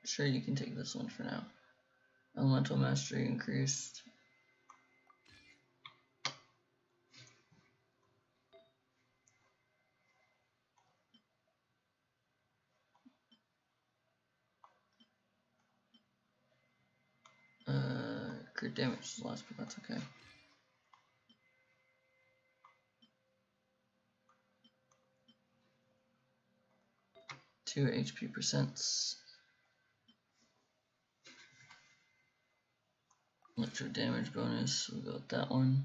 Sure, you can take this one for now. Elemental mastery increased. Crit damage is lost, but that's okay. Two HP percents. Electro damage bonus, we'll go with that one.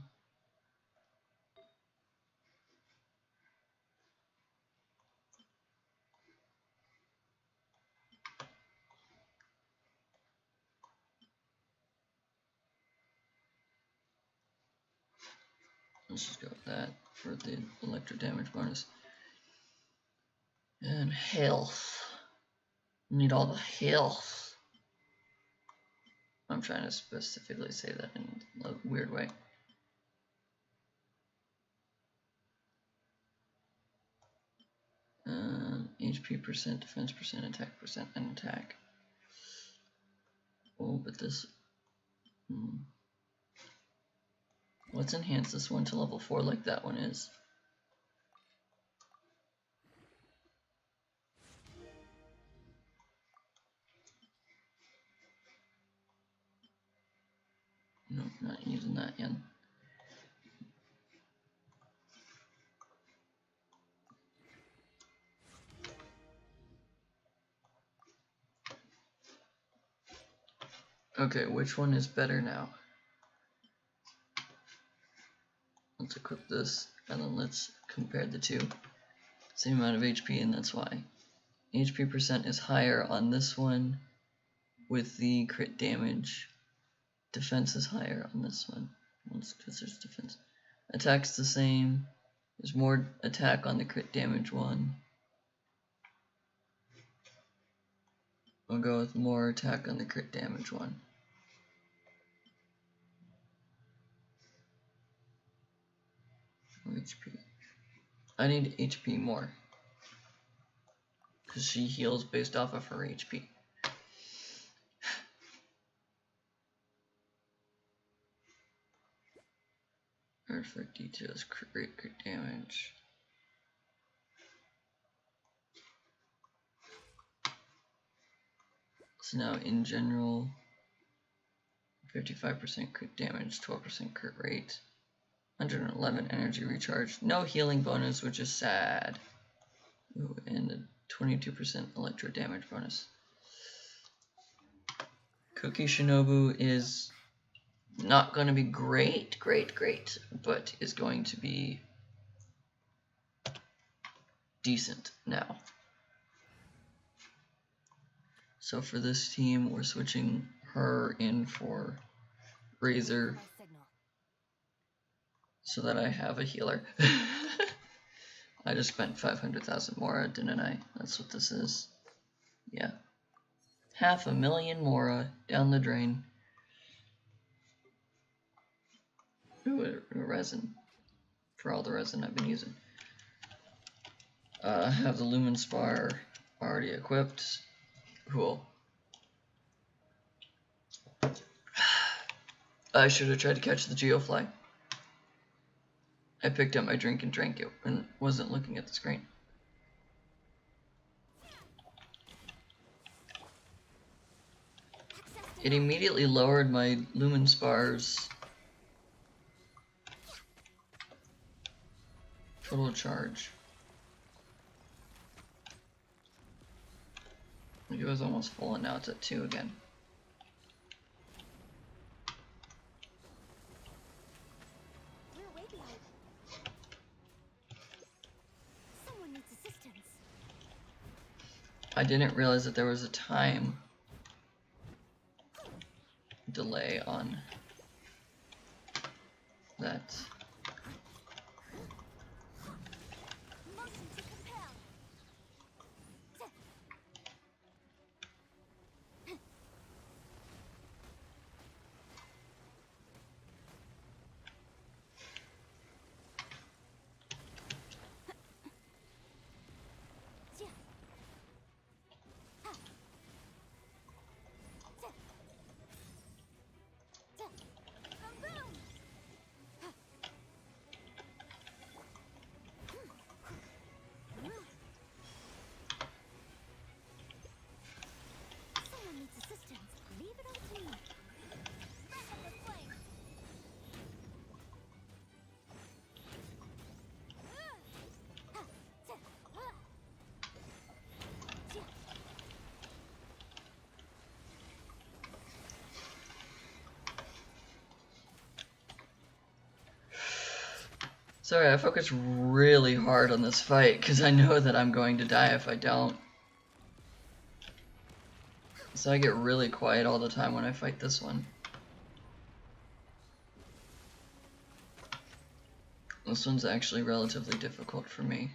Let's just go with that for the electro damage bonus. And health. Need all the health. I'm trying to specifically say that in a weird way. HP percent, defense percent, attack percent, and attack. Oh, but this... Let's enhance this one to level 4 like that one is. Nope, not using that yet. Okay, which one is better now? Let's equip this, and then let's compare the two. Same amount of HP, and that's why. HP percent is higher on this one with the crit damage. Defense is higher on this one. Because there's defense. Attack's the same. There's more attack on the crit damage one. I'll go with more attack on the crit damage one. HP. I need HP more. Because she heals based off of her HP. Artifact details, crit damage. So now in general, 55% crit damage, 12% crit rate, 111 energy recharge, no healing bonus, which is sad. Ooh, and a 22% electro damage bonus. Cookie Shinobu is not going to be great, but is going to be decent now. So for this team, we're switching her in for Razor so that I have a healer. I just spent 500,000 Mora, didn't I? That's what this is. Yeah. 500,000 Mora down the drain. Ooh, a resin. For all the resin I've been using. Have the Lumen Spar already equipped. Cool. I should have tried to catch the geofly. I picked up my drink and drank it and wasn't looking at the screen. It immediately lowered my Lumen Spar's total charge. It was almost full and now it's at 2 again. We're way behind. Someone needs assistance. I didn't realize that there was a time delay on that. Motion to compel. Someone needs assistance. Leave it up to me. Back up the flame. Sorry, I focused really hard on this fight because I know that I'm going to die if I don't. So I get really quiet all the time when I fight this one. This one's actually relatively difficult for me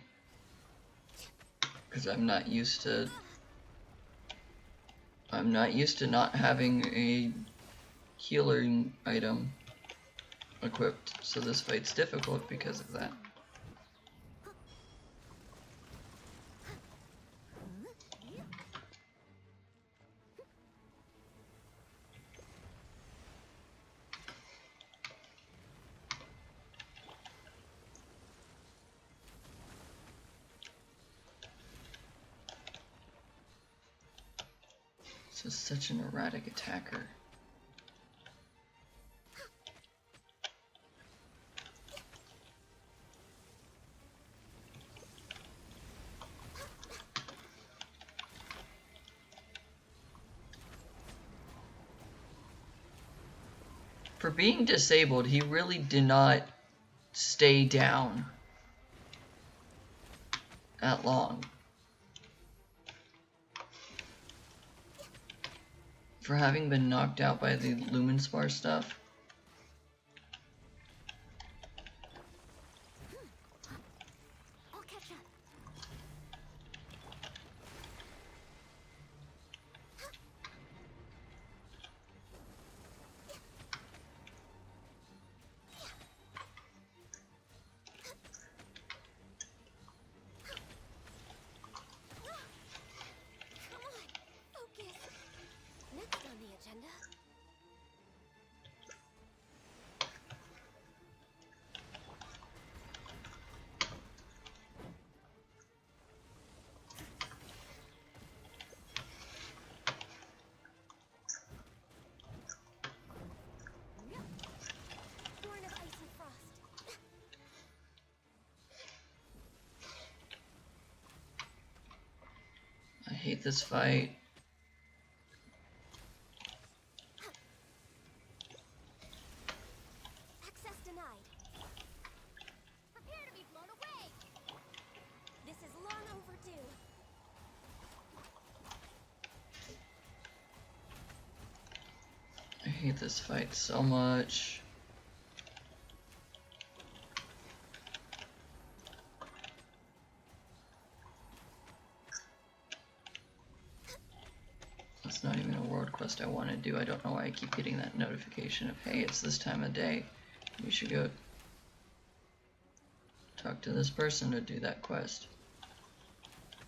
because I'm not used to not having a healing item equipped, so this fight's difficult because of that. This is such an erratic attacker. For being disabled, he really did not stay down that long. For having been knocked out by the Lumen Spar stuff. I'll catch up. Come on, focus. Next on the agenda. Born of ice and frost. I hate this fight. Access denied. Prepare to be blown away. This is long hate this fight so much. It's not even a world quest I want to do. I don't know why I keep getting that notification of, hey, it's this time of day. You should go talk to this person to do that quest.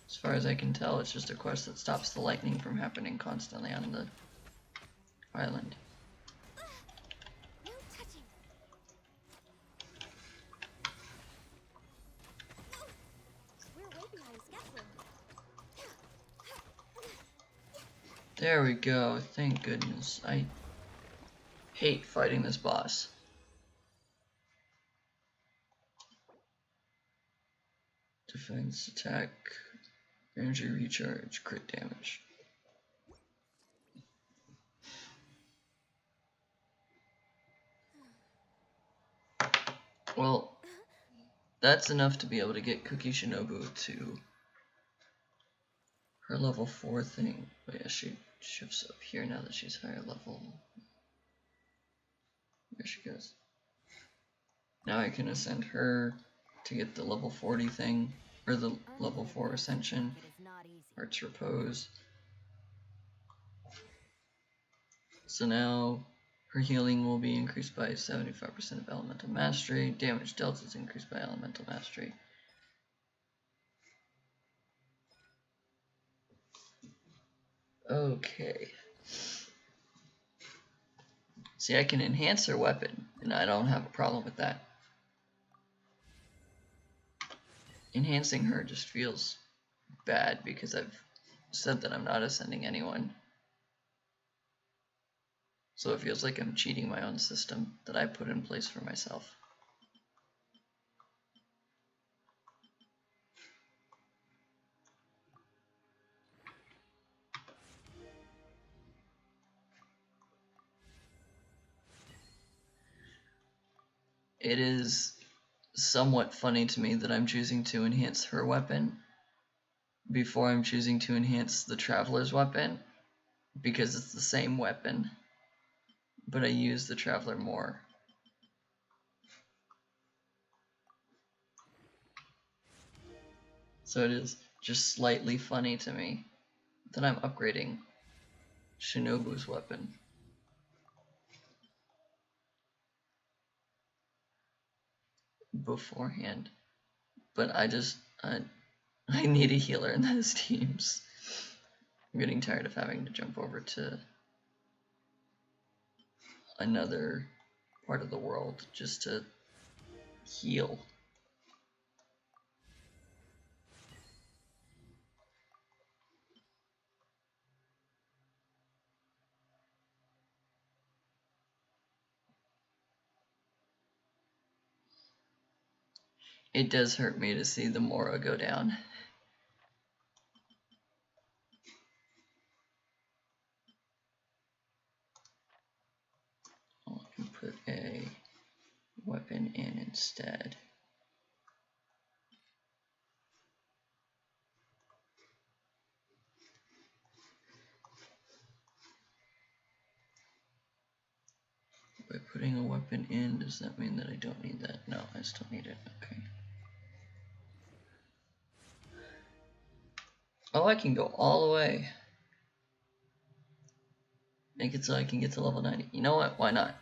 As far as I can tell, it's just a quest that stops the lightning from happening constantly on the island. No touching. We're way behind schedule. There we go, thank goodness. I hate fighting this boss. Defense, attack, energy recharge, crit damage. Well, that's enough to be able to get Cookie Shinobu to her level 4 thing. Oh yeah, she shifts up here now that she's higher level. There she goes. Now I can ascend her to get the level 40 thing, or the level 4 ascension, Arts Repose. So now her healing will be increased by 75% of elemental mastery. Damage dealt is increased by elemental mastery. Okay. See, I can enhance her weapon, and I don't have a problem with that. Enhancing her just feels bad because I've said that I'm not ascending anyone. So it feels like I'm cheating my own system that I put in place for myself. It is somewhat funny to me that I'm choosing to enhance her weapon before I'm choosing to enhance the Traveler's weapon, because it's the same weapon, but I use the Traveler more. So it is just slightly funny to me that I'm upgrading Shinobu's weapon. Beforehand. But I need a healer in those teams. I'm getting tired of having to jump over to another part of the world just to heal. It does hurt me to see the Mora go down. I can put a weapon in instead. By putting a weapon in, does that mean that I don't need that? No, I still need it. Okay. Oh, I can go all the way. Make it so I can get to level 90. You know what? Why not?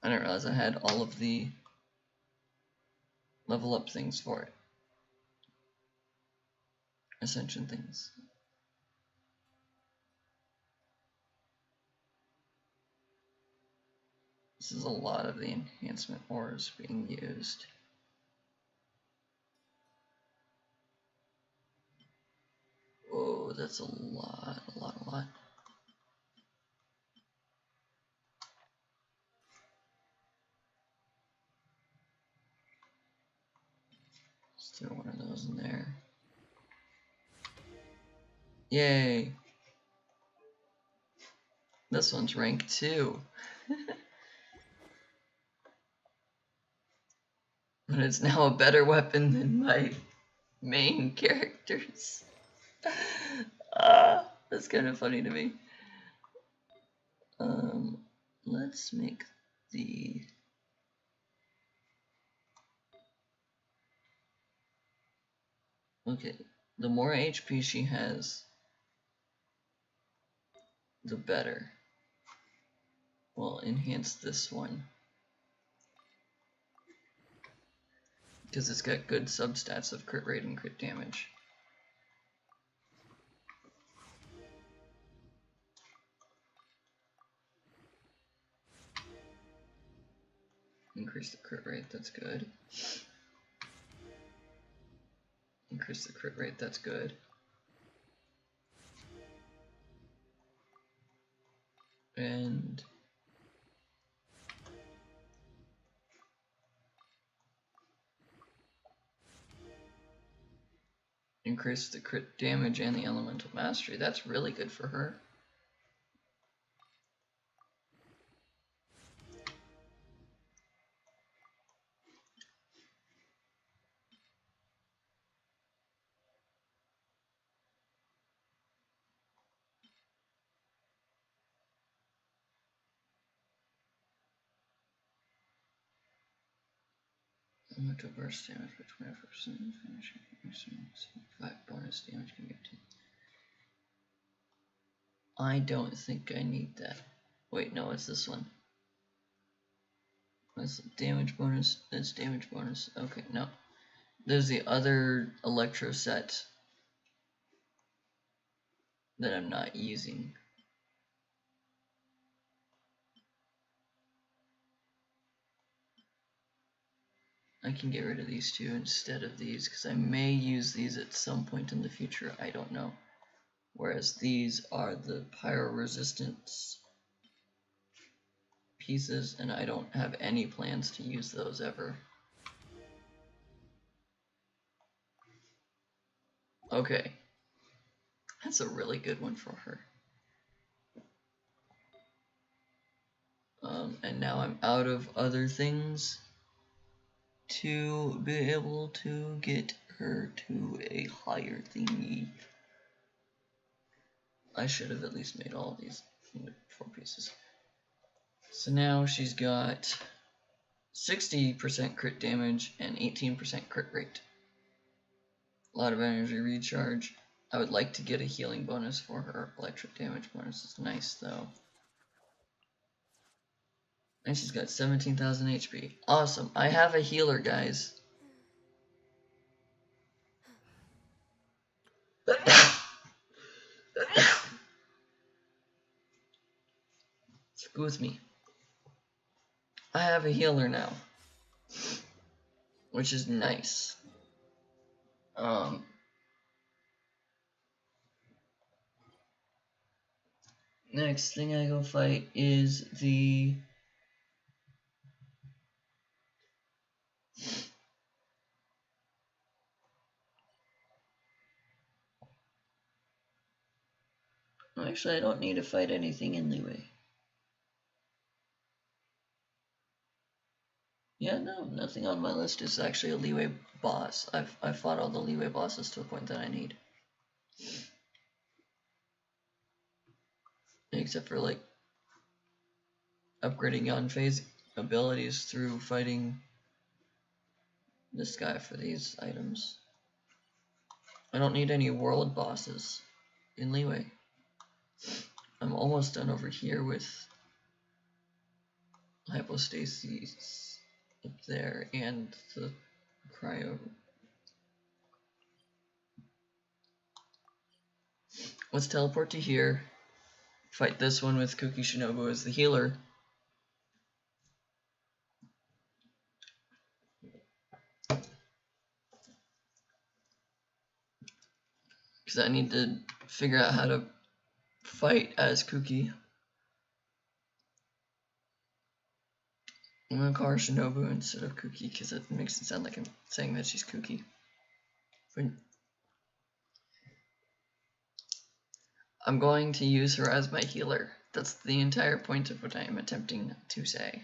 I didn't realize I had all of the level up things for it. Ascension things. This is a lot of the enhancement ores being used. Whoa, that's a lot. Let's throw one of those in there. Yay! This one's rank 2. But it's now a better weapon than my main characters. That's kind of funny to me. Let's make the okay. The more HP she has, the better. We'll enhance this one because it's got good substats of crit rate and crit damage. Increase the crit rate, that's good. Increase the crit rate, that's good. And increase the crit damage and the elemental mastery. That's really good for her. Elemental burst damage by 25%. 5 bonus damage can be obtained. I don't think I need that. Wait, no, it's this one. That's damage bonus. That's damage bonus. Okay, no. There's the other electro set that I'm not using. I can get rid of these two instead of these because I may use these at some point in the future. I don't know. Whereas these are the pyro resistance pieces, and I don't have any plans to use those ever. Okay. That's a really good one for her. And now I'm out of other things to be able to get her to a higher thingy. I should have at least made all of these 4 pieces. So now she's got 60% crit damage and 18% crit rate. A lot of energy recharge. I would like to get a healing bonus for her. Electric damage bonus is nice though. And she's got 17,000 HP. Awesome. I have a healer, guys. Excuse me. I have a healer now, which is nice. Next thing I go fight is the actually I don't need to fight anything in Leeway. Yeah, no, nothing on my list is actually a Leeway boss. I've fought all the Leeway bosses to a point that I need. Except for like upgrading on-phase abilities through fighting this guy for these items. I don't need any world bosses in Leeway. I'm almost done over here with hypostasis up there and the cryo. Let's teleport to here. Fight this one with Kuki Shinobu as the healer. Because I need to figure out how to fight as Kuki. I'm gonna call her Shinobu instead of Kuki because it makes it sound like I'm saying that she's Kuki. But I'm going to use her as my healer. That's the entire point of what I am attempting to say.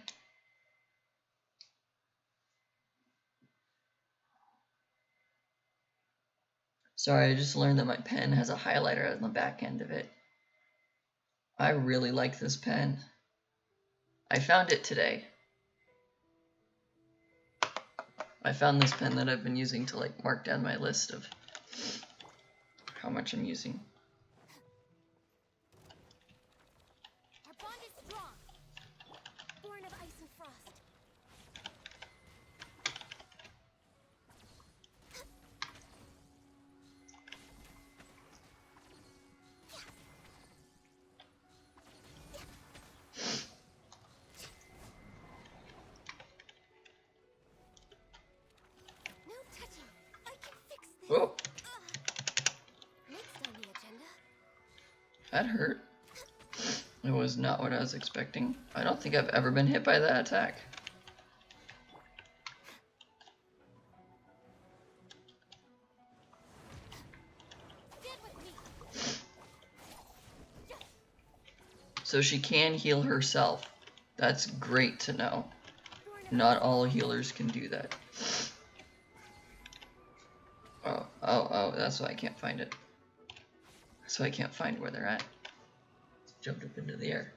Sorry, I just learned that my pen has a highlighter on the back end of it. I really like this pen. I found it today. I found this pen that I've been using to like mark down my list of how much I'm using. Our bond is strong. Born of ice and frost. No touching. I can fix this. Whoa, Next on the agenda. that hurt. It was not what I was expecting. I don't think I've ever been hit by that attack. Stand with me. So she can heal herself. That's great to know. Born of Not all healers can do that. Oh, that's why I can't find it. That's why I can't find where they're at. Jumped up into the air.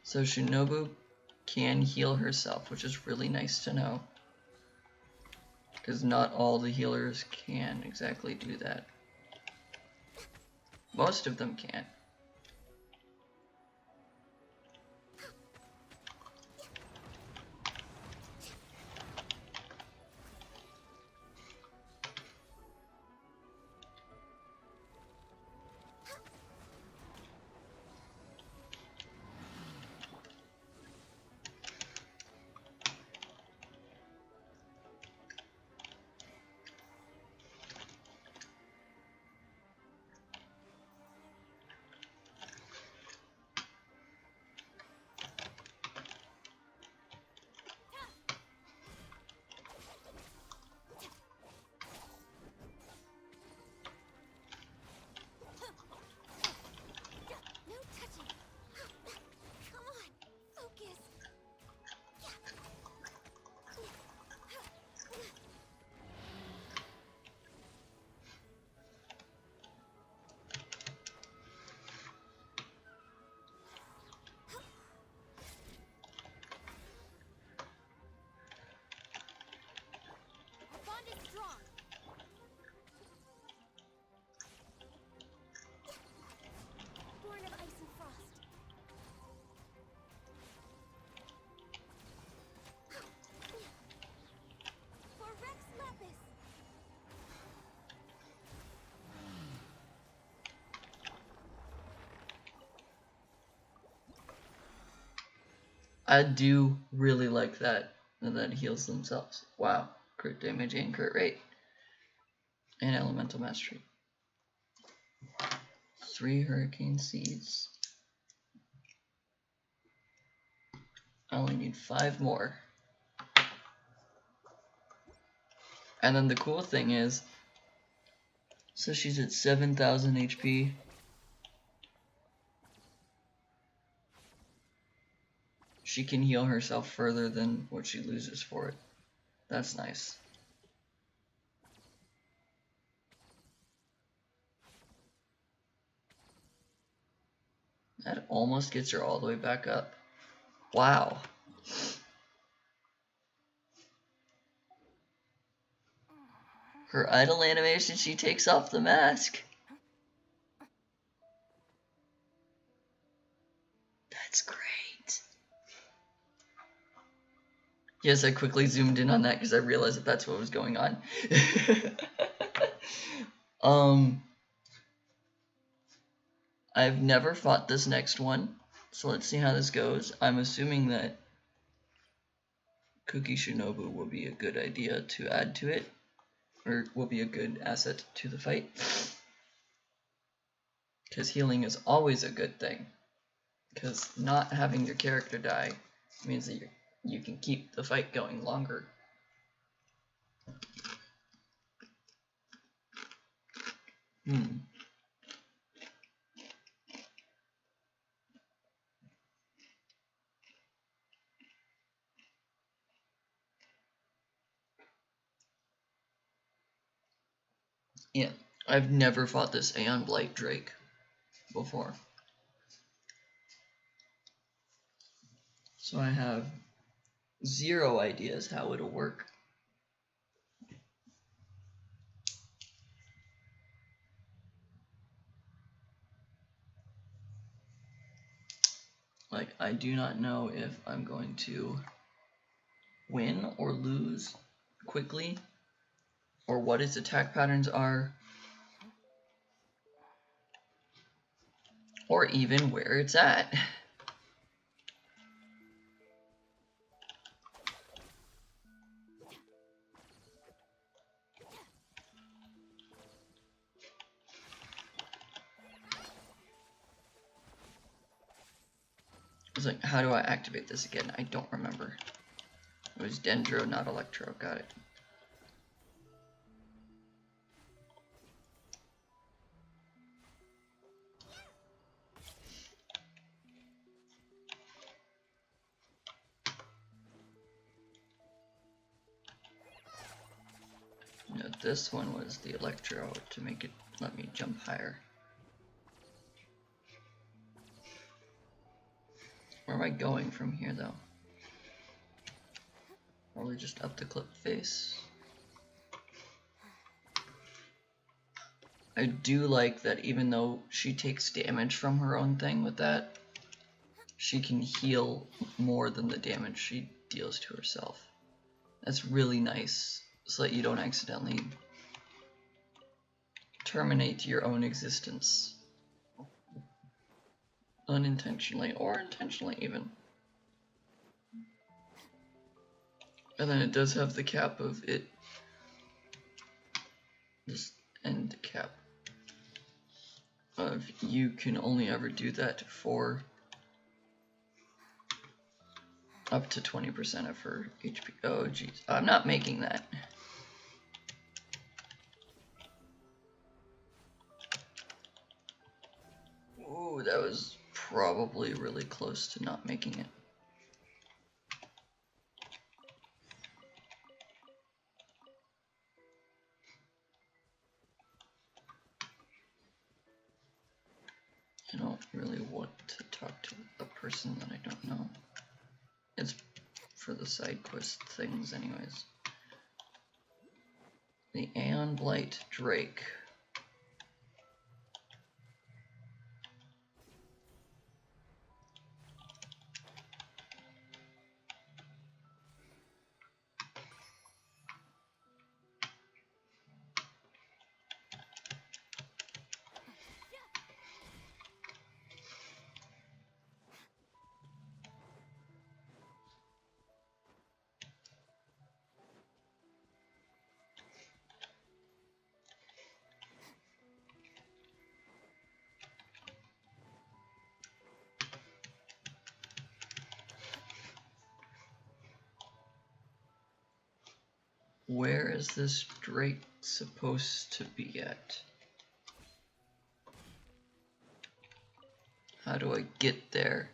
So Shinobu can heal herself, which is really nice to know. Because not all the healers can exactly do that. Most of them can't. no touching. Come on. Focus. Our bond is strong. Born of ice and frost. For Rex Lapis. I do really like that. And that heals themselves. Wow. Crit damage and crit rate. And elemental mastery. 3 hurricane seeds. I only need 5 more. And then the cool thing is, so she's at 7,000 HP. She can heal herself further than what she loses for it. That's nice. That almost gets her all the way back up. Wow. Her idle animation, she takes off the mask. That's great. Yes, I quickly zoomed in on that because I realized that that's what was going on. I've never fought this next one, so let's see how this goes. I'm assuming that Cookie Shinobu will be a good idea to add to it, or will be a good asset to the fight. Because healing is always a good thing. Because not having your character die means that you can keep the fight going longer. Yeah, I've never fought this Aeon Blight Drake before. So I have 0 ideas how it'll work. Like, I do not know if I'm going to win or lose quickly, or what its attack patterns are, or even where it's at. It's like, how do I activate this again? I don't remember. It was Dendro, not Electro. Got it. No, this one was the Electro to make it let me jump higher. Where am I going from here, though? Probably just up the clip face. I do like that even though she takes damage from her own thing with that, she can heal more than the damage she deals to herself. That's really nice, so that you don't accidentally terminate your own existence. Unintentionally, or intentionally even. And then it does have the cap of it. This end cap. Of you can only ever do that for up to 20% of her HP. Oh jeez, I'm not making that. Ooh, that was probably really close to not making it. I don't really want to talk to a person that I don't know. It's for the side quest things anyways. The Aeon Blight Drake. Where is this Drake supposed to be at? How do I get there?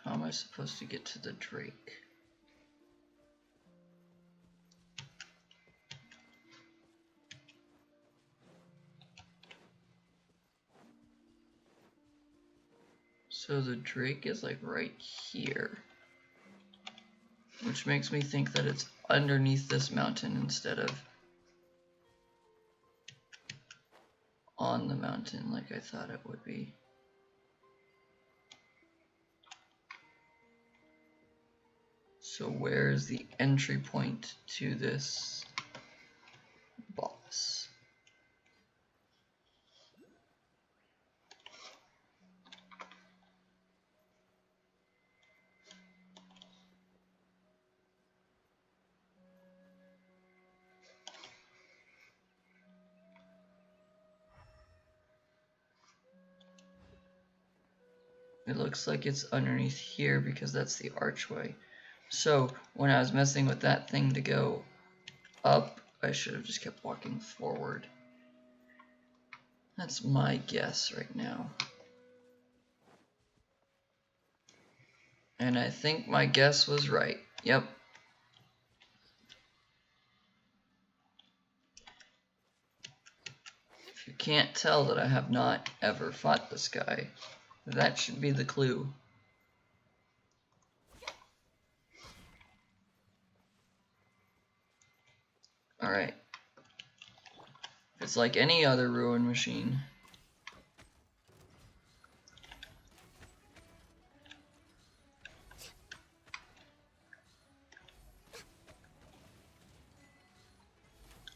How am I supposed to get to the Drake? So the Drake is like right here, which makes me think that it's underneath this mountain instead of on the mountain like I thought it would be. So where's the entry point to this boss? It looks like it's underneath here because that's the archway. So when I was messing with that thing to go up. I should have just kept walking forward. That's my guess right now. And I think my guess was right. Yep. If you can't tell that I have not ever fought this guy, that should be the clue. Alright. It's like any other ruin machine.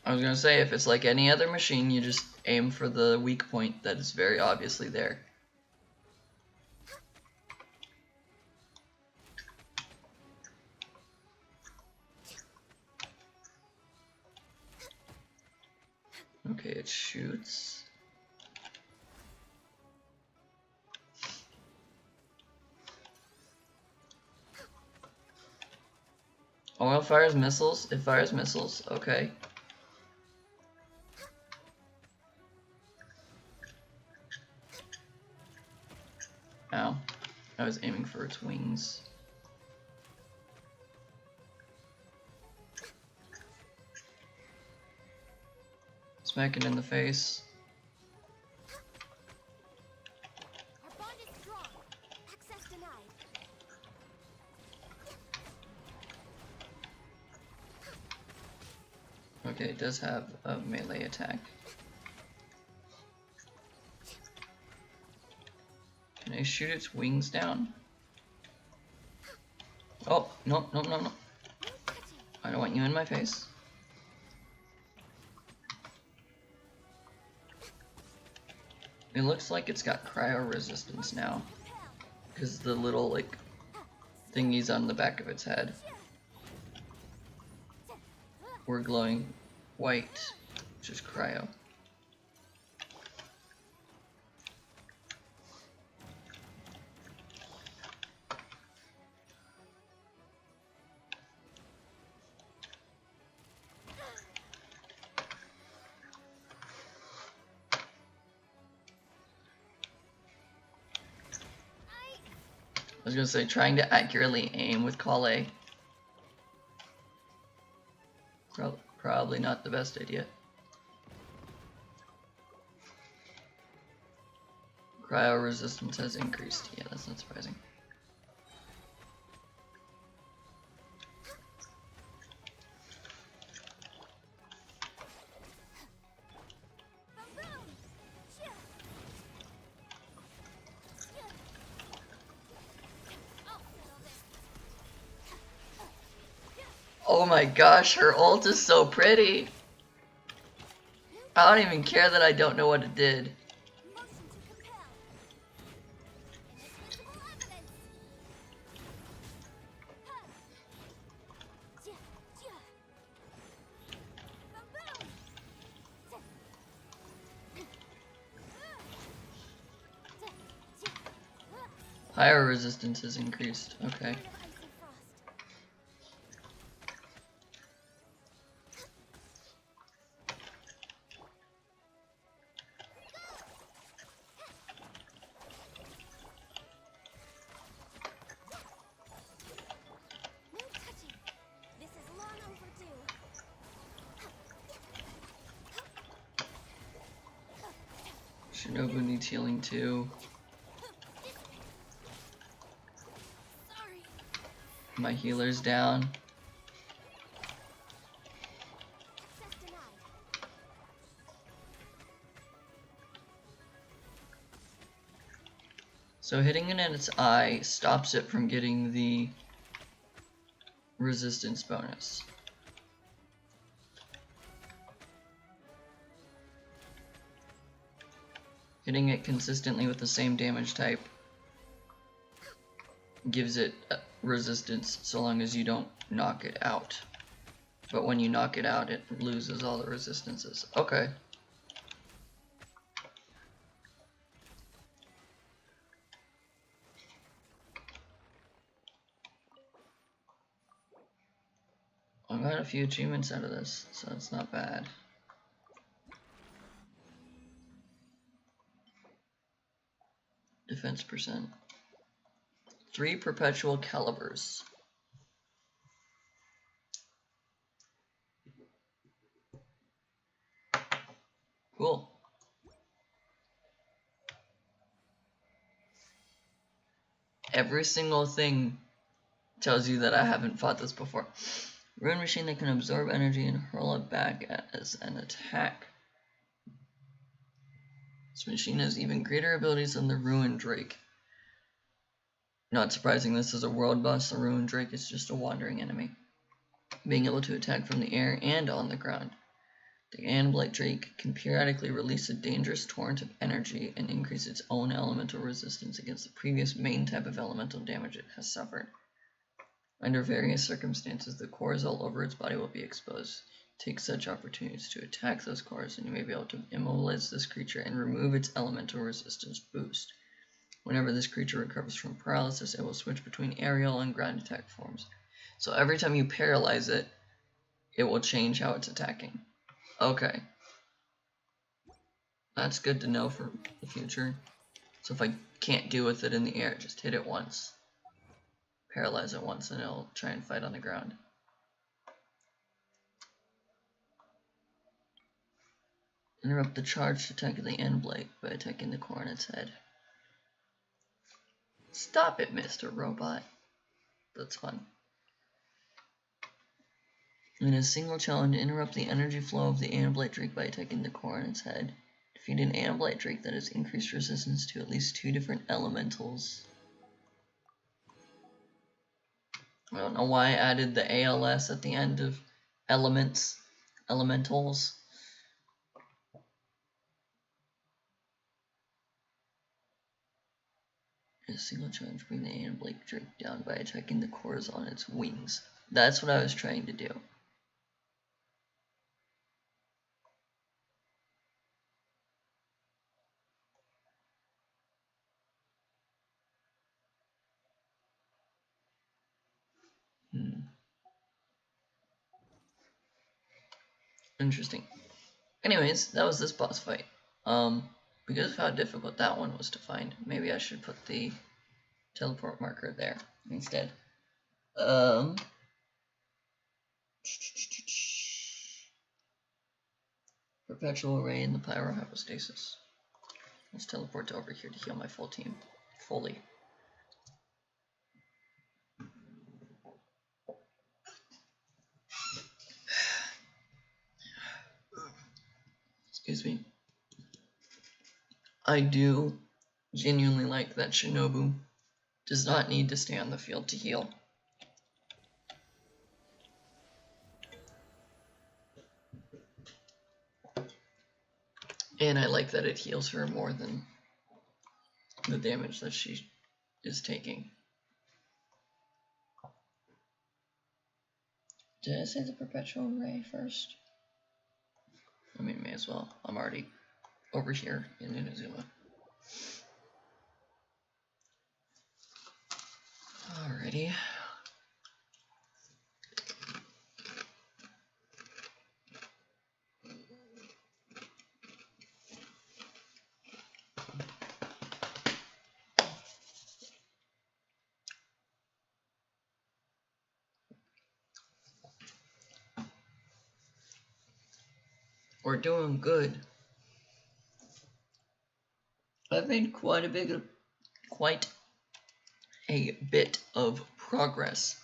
I was gonna say, if it's like any other machine, you just aim for the weak point that is very obviously there. Okay, it shoots. Oh, it fires missiles? It fires missiles, okay. Ow. I was aiming for its wings. Smack it in the face. Our bond is strong. Access denied. Okay, it does have a melee attack. Can I shoot its wings down? Oh, no, no, no, no. I don't want you in my face. It looks like it's got cryo resistance now, because the little like thingies on the back of its head were glowing white, which is cryo. I was gonna say, trying to accurately aim with Kale. Probably not the best idea. Cryo resistance has increased. Yeah, that's not surprising. Oh my gosh, her ult is so pretty. I don't even care that I don't know what it did. Motion to compel. Indispensable evidence. Higher resistance is increased. Okay. Shinobu needs healing too. My healer's down. So hitting it in its eye stops it from getting the resistance bonus. Hitting it consistently with the same damage type gives it resistance so long as you don't knock it out. But when you knock it out, it loses all the resistances. Okay. I'm got a few achievements out of this, so it's not bad. Defense percent. 3 perpetual calibers. Cool. Every single thing tells you that I haven't fought this before. Rune machine that can absorb energy and hurl it back as an attack. This machine has even greater abilities than the Ruin Drake. Not surprising, this is a world boss. The Ruin Drake is just a wandering enemy, being able to attack from the air and on the ground. The Anblight Drake can periodically release a dangerous torrent of energy and increase its own elemental resistance against the previous main type of elemental damage it has suffered. Under various circumstances, the cores all over its body will be exposed. Take such opportunities to attack those cores, and you may be able to immobilize this creature and remove its elemental resistance boost. Whenever this creature recovers from paralysis, it will switch between aerial and ground attack forms. So every time you paralyze it, it will change how it's attacking. Okay. That's good to know for the future. So if I can't deal with it in the air, just hit it once. Paralyze it once and it'll try and fight on the ground. Interrupt the charged attack of the Endblade by attacking the core in its head. Stop it, Mr. Robot. That's fun. In a single challenge, interrupt the energy flow of the Anblight Drake by attacking the core in its head. Defeat an Anblight Drake that has increased resistance to at least 2 different elementals. I don't know why I added the ALS at the end of elementals. In a single challenge, bring the Anblight Drake down by attacking the cores on its wings. That's what I was trying to do. Interesting. Anyways, that was this boss fight. Because of how difficult that one was to find, maybe I should put the teleport marker there instead. Perpetual Ray in the Pyrohypostasis. Let's teleport over here to heal my full team. Fully. Excuse me. I do genuinely like that Shinobu does not need to stay on the field to heal. And I like that it heals her more than the damage that she is taking. Did I say the Perpetual Ray first? I mean, may as well. I'm already over here in Inazuma. Alrighty. We're doing good. I've made quite a bit of progress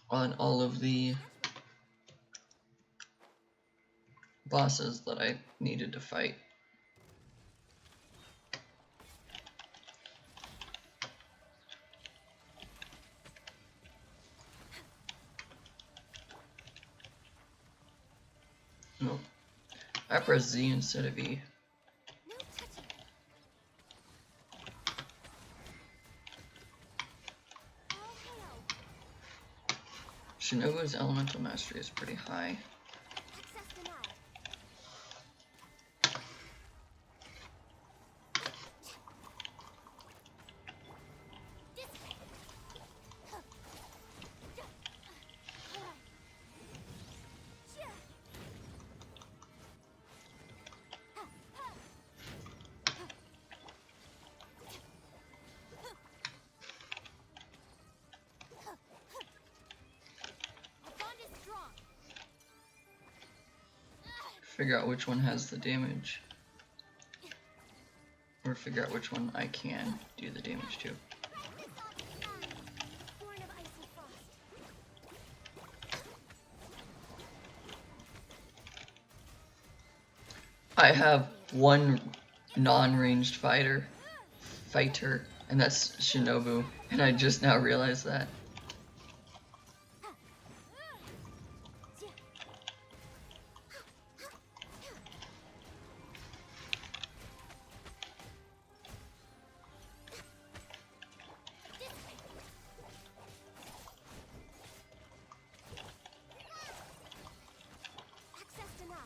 on all of the bosses that I needed to fight. No, I press Z instead of E. Shinobu's elemental mastery is pretty high. figure out which one has the damage. Or figure out which one I can do the damage to. Born of ice and frost. I have one non-ranged fighter, and that's Shinobu, and I just now realized that. Access denied.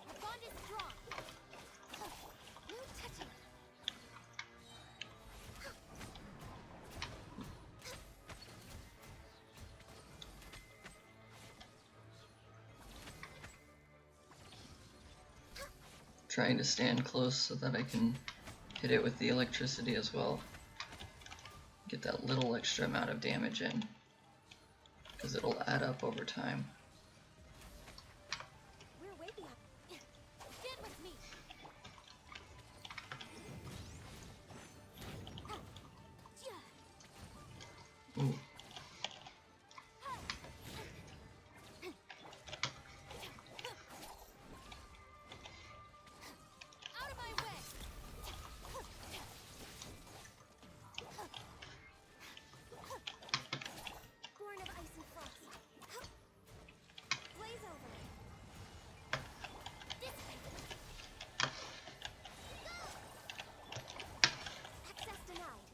Our bond is strong. No touching. Trying to stand close so that I can hit it with the electricity as well. Get that little extra amount of damage in, because it'll add up over time. We're way beyond. Stand with me. Ooh. Out of my way. Born of ice and frost. Blaze over. This way. Access denied.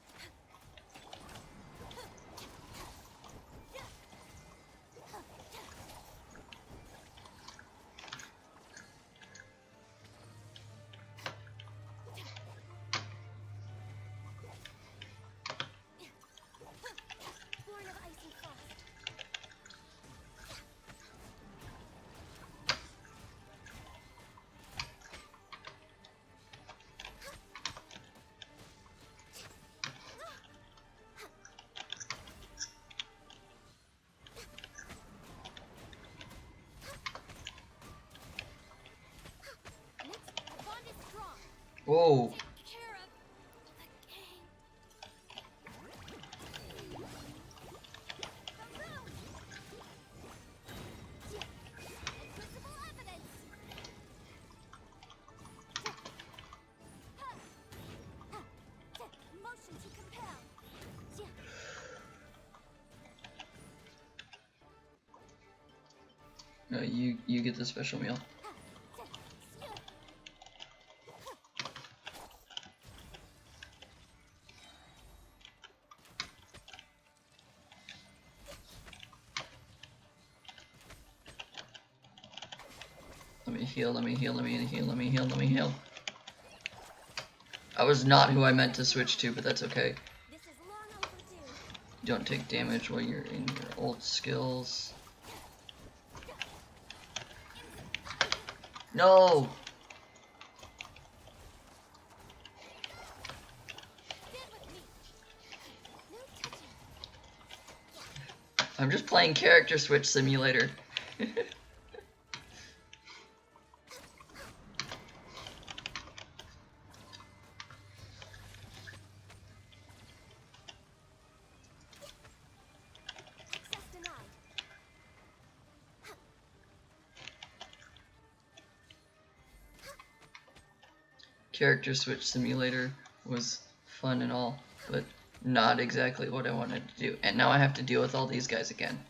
Born of ice and frost. Next, our bond is strong. Whoa. Take care of the game. Invisible evidence. Motion to compel. No, you get the special meal. Let me heal, let me heal, let me heal, let me heal, let me heal. I was not who I meant to switch to, but that's okay. This is long overdue. You don't take damage while you're in your old skills. No! Stand with me. No touching. I'm just playing Character Switch Simulator. Access denied. Character Switch Simulator was fun and all, but not exactly what I wanted to do. And now I have to deal with all these guys again.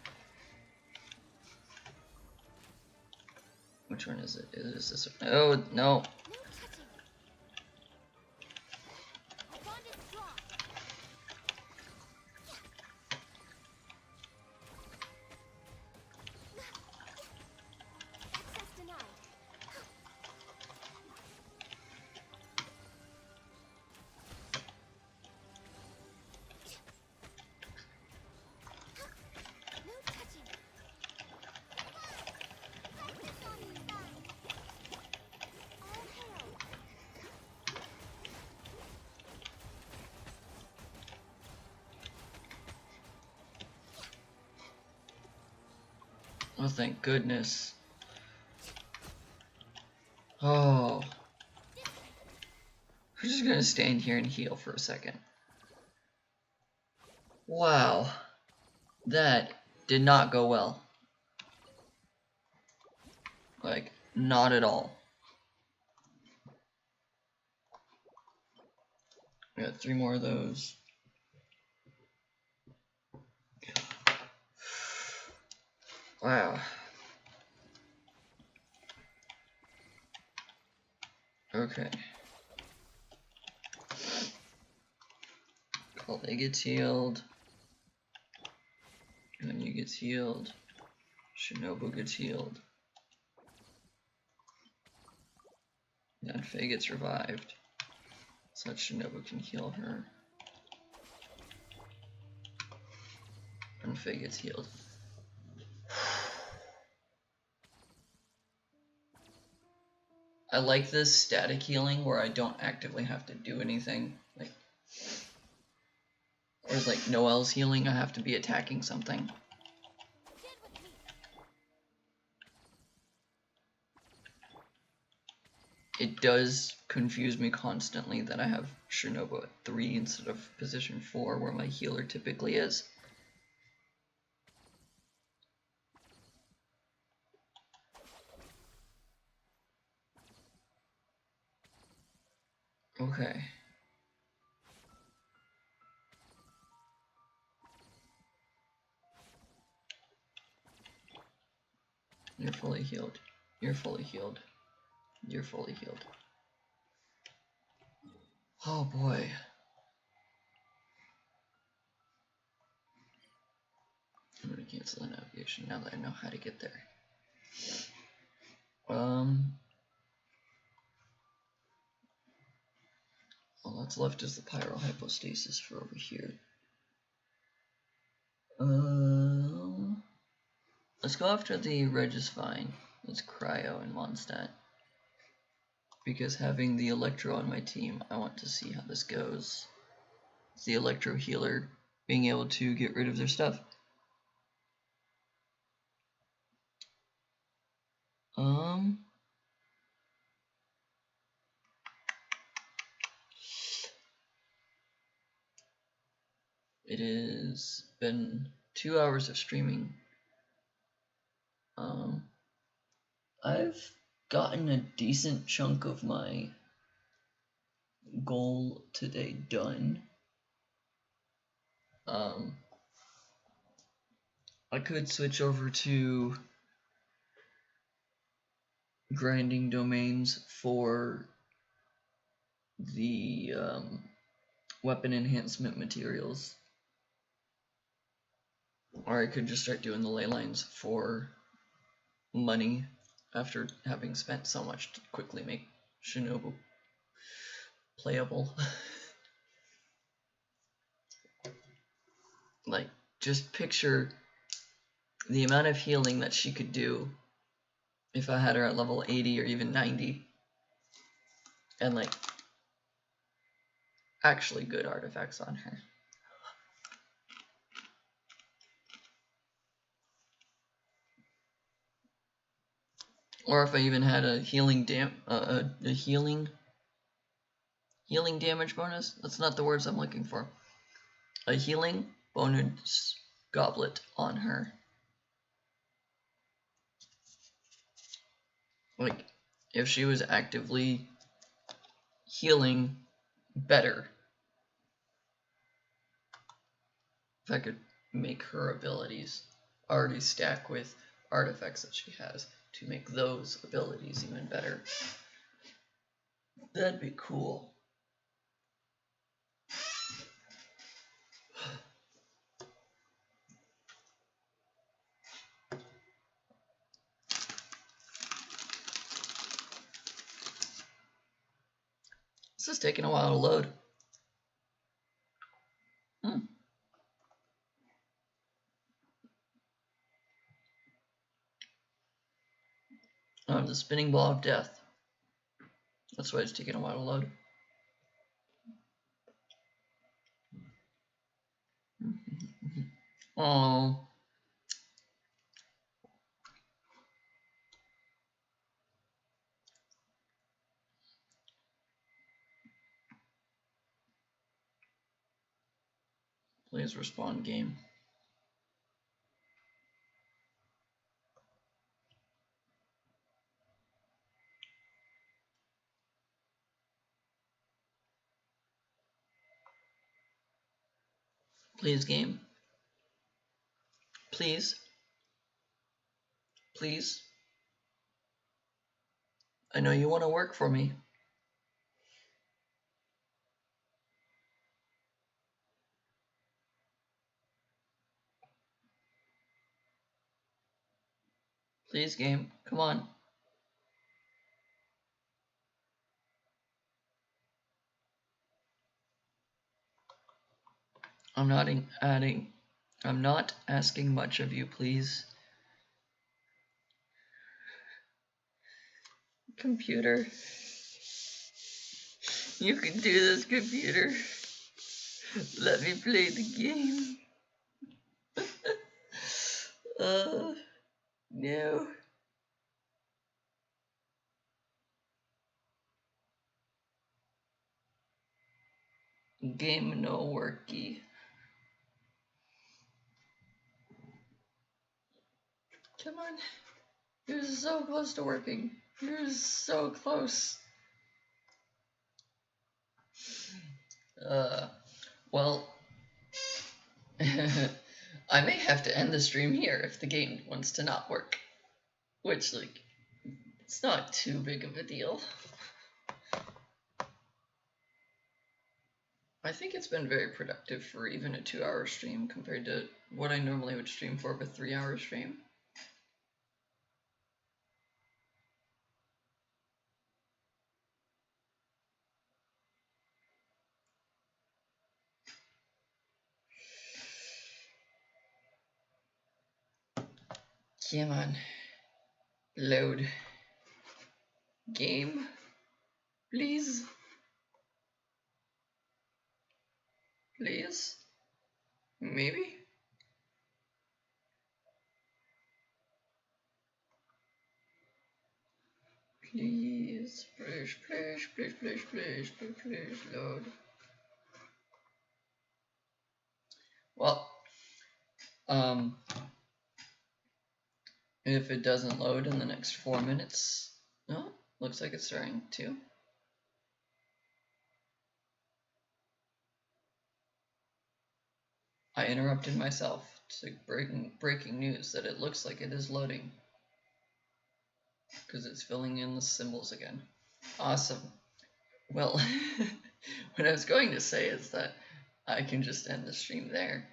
Which one is it? Is this one? Oh, no. No touching. Our bond is strong. Access denied. No touching. Practice on these guys. All hail. Oh, thank goodness. Oh. I'm just gonna stand here and heal for a second. Wow. That did not go well. Like, not at all. We got 3 more of those. Wow. Okay. Kalde gets healed. Anya gets healed. Shinobu gets healed. And Faye gets revived. So that Shinobu can heal her. And Faye gets healed. I like this static healing where I don't actively have to do anything. Like, whereas like Noelle's healing, I have to be attacking something. It does confuse me constantly that I have Shinobu at 3 instead of position 4 where my healer typically is. Okay. You're fully healed. You're fully healed. You're fully healed. Oh boy. I'm gonna cancel the navigation now that I know how to get there. All that's left is the pyrohypostasis for over here. Let's go after the Regisvine. Let's Cryo and Mondstadt. Because having the Electro on my team, I want to see how this goes. It's the Electro healer being able to get rid of their stuff. It has been 2 hours of streaming. I've gotten a decent chunk of my goal today done. I could switch over to grinding domains for the weapon enhancement materials, or I could just start doing the ley lines for money after having spent so much to quickly make Shinobu playable. Like, just picture the amount of healing that she could do if I had her at level 80 or even 90. And like, actually good artifacts on her. Or if I even had a healing healing damage bonus. That's not the words I'm looking for. A healing bonus goblet on her. Like, if she was actively healing better, if I could make her abilities already stack with artifacts that she has to make those abilities even better, that'd be cool. This is taking a while to load. The spinning ball of death. That's why it's taking a while to load. Oh. Please respond, game. Please, game. Please. Please. I know you want to work for me. Please, game. Come on. I'm not asking much of you, please. Computer. You can do this, computer. Let me play the game. No. Game no worky. Come on. You're so close to working. You're so close. Well, I may have to end the stream here if the game wants to not work. Which, like, it's not too big of a deal. I think it's been very productive for even a 2-hour stream compared to what I normally would stream for a 3-hour stream. Come on. Load. Game. Please. Please. Maybe? Please. Please, please, please, please, please, please, please, load. Well, if it doesn't load in the next 4 minutes, no, looks like it's starting to. I interrupted myself to breaking news that it looks like it is loading because it's filling in the symbols again. Awesome. Well, what I was going to say is that I can just end the stream there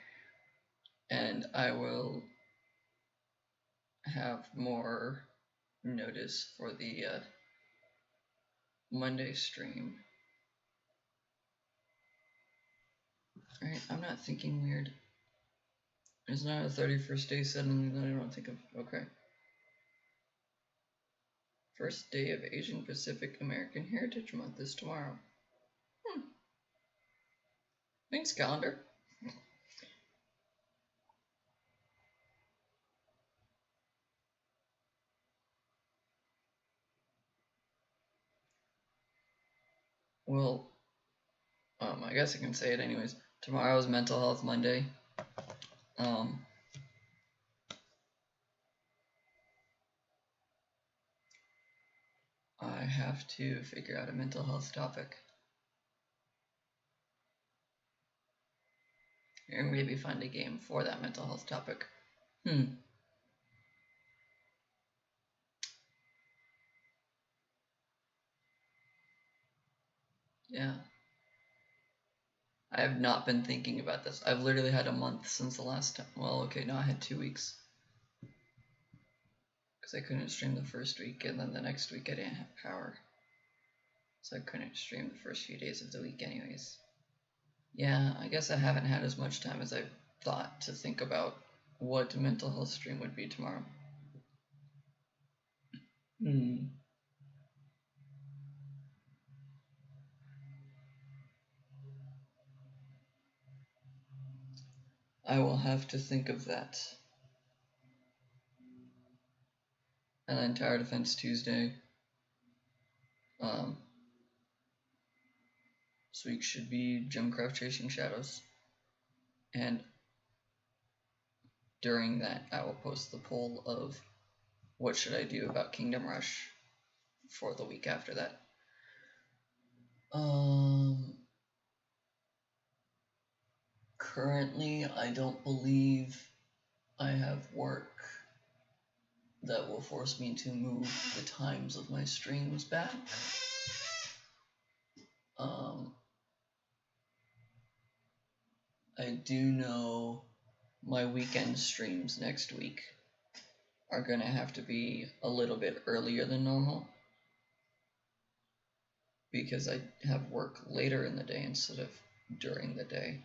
and I will have more notice for the Monday stream. Alright, I'm not thinking weird. It's not a 31st day suddenly that I don't think of. Okay. First day of Asian Pacific American Heritage Month is tomorrow. Thanks, calendar. Well, I guess I can say it anyways. Tomorrow is Mental Health Monday. I have to figure out a mental health topic. And maybe find a game for that mental health topic. Yeah. I have not been thinking about this. I've literally had a month since the last time. Well, okay, no, I had 2 weeks. Because I couldn't stream the first week, and then the next week I didn't have power. So I couldn't stream the first few days of the week anyways. Yeah, I guess I haven't had as much time as I thought to think about what mental health stream would be tomorrow. I will have to think of that. And then Tower Defense Tuesday. This week should be Gemcraft Chasing Shadows. And during that, I will post the poll of what should I do about Kingdom Rush for the week after that. Currently, I don't believe I have work that will force me to move the times of my streams back. I do know my weekend streams next week are going to have to be a little bit earlier than normal because I have work later in the day instead of during the day.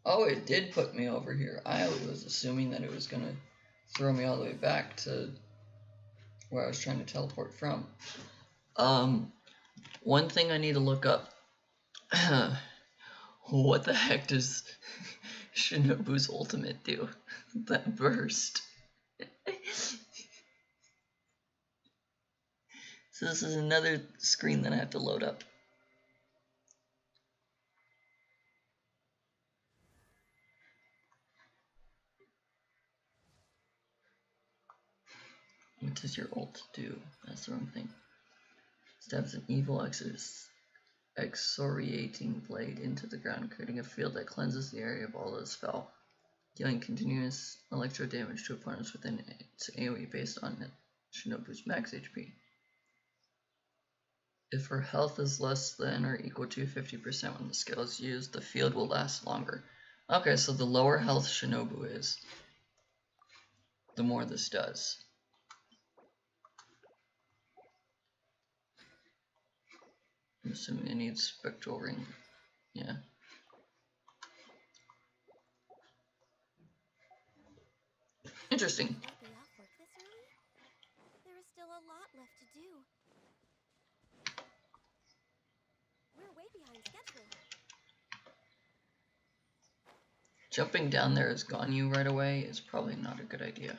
Oh, it did put me over here. I was assuming that it was going to throw me all the way back to where I was trying to teleport from. One thing I need to look up. What the heck does Shinobu's ultimate do? That burst. So this is another screen that I have to load up. What does your ult do? That's the wrong thing. Stabs an evil excoriating blade into the ground, creating a field that cleanses the area of all that is foul, dealing continuous electro damage to opponents within its AoE based on Shinobu's max HP. If her health is less than or equal to 50% when the skill is used, the field will last longer. Okay, so the lower health Shinobu is, the more this does. I'm assuming it needs Spectral Ring. Yeah. Interesting. Might be off work this early? There is still a lot left to do. We're way behind schedule. Jumping down there as Ganyu right away is probably not a good idea.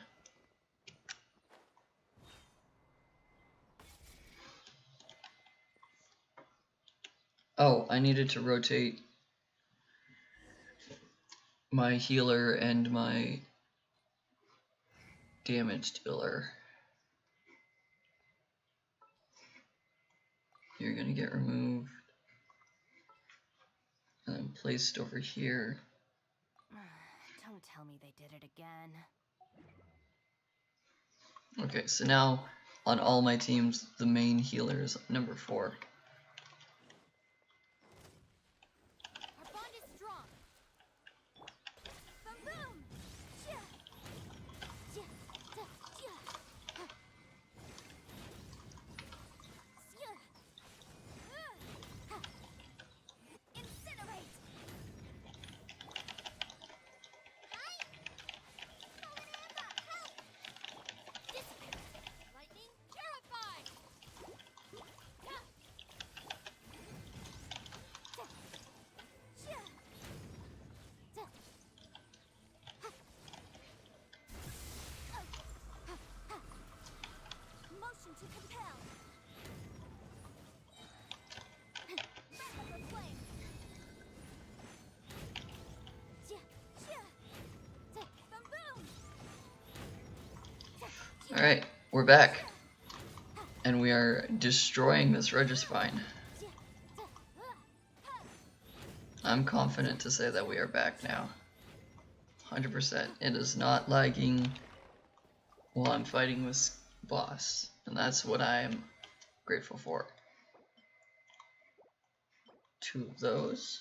Oh, I needed to rotate my healer and my damage dealer. You're gonna get removed and then placed over here. Don't tell me they did it again. Okay, so now on all my teams, the main healer is number 4. Our bond is strong. Boom boom. Yeah. Yeah. Yeah. Incinerate. Lightning purify. Motion to compel. Wrap up flame. Boom boom. Alright, we're back. And we are destroying this Regispine. I'm confident to say that we are back now. 100%. It is not lagging while I'm fighting this boss. And that's what I am grateful for. 2 of those.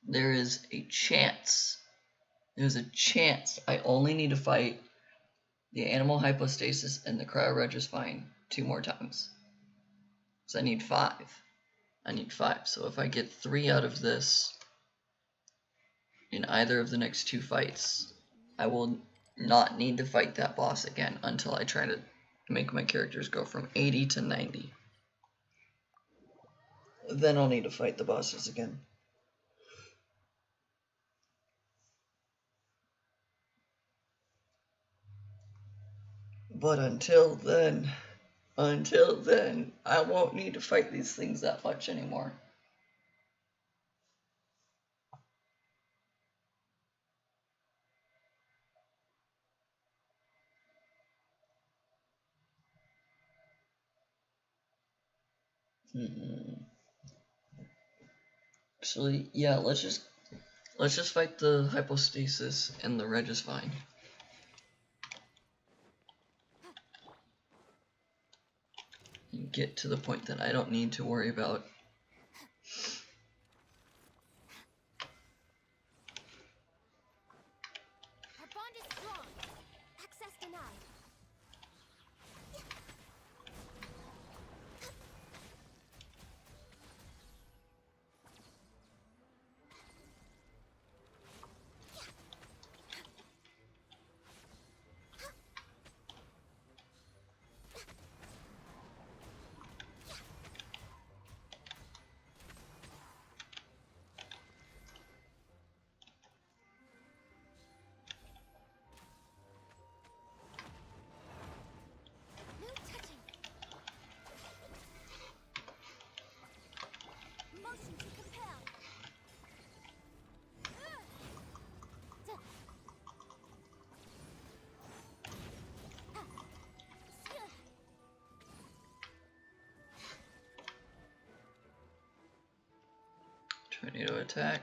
There is a chance. There's a chance I only need to fight the Animal Hypostasis and the Cryoregispine 2 more times. So I need 5. I need 5. So if I get 3 out of this in either of the next 2 fights, I will not need to fight that boss again until I try to make my characters go from 80 to 90. Then I'll need to fight the bosses again. But until then, Until then, I won't need to fight these things that much anymore. Actually, yeah, let's just fight the hypostasis and the Regisvine. And get to the point that I don't need to worry about. Our bond is strong. Access denied. No touching. Motion to compel. Tornado attack.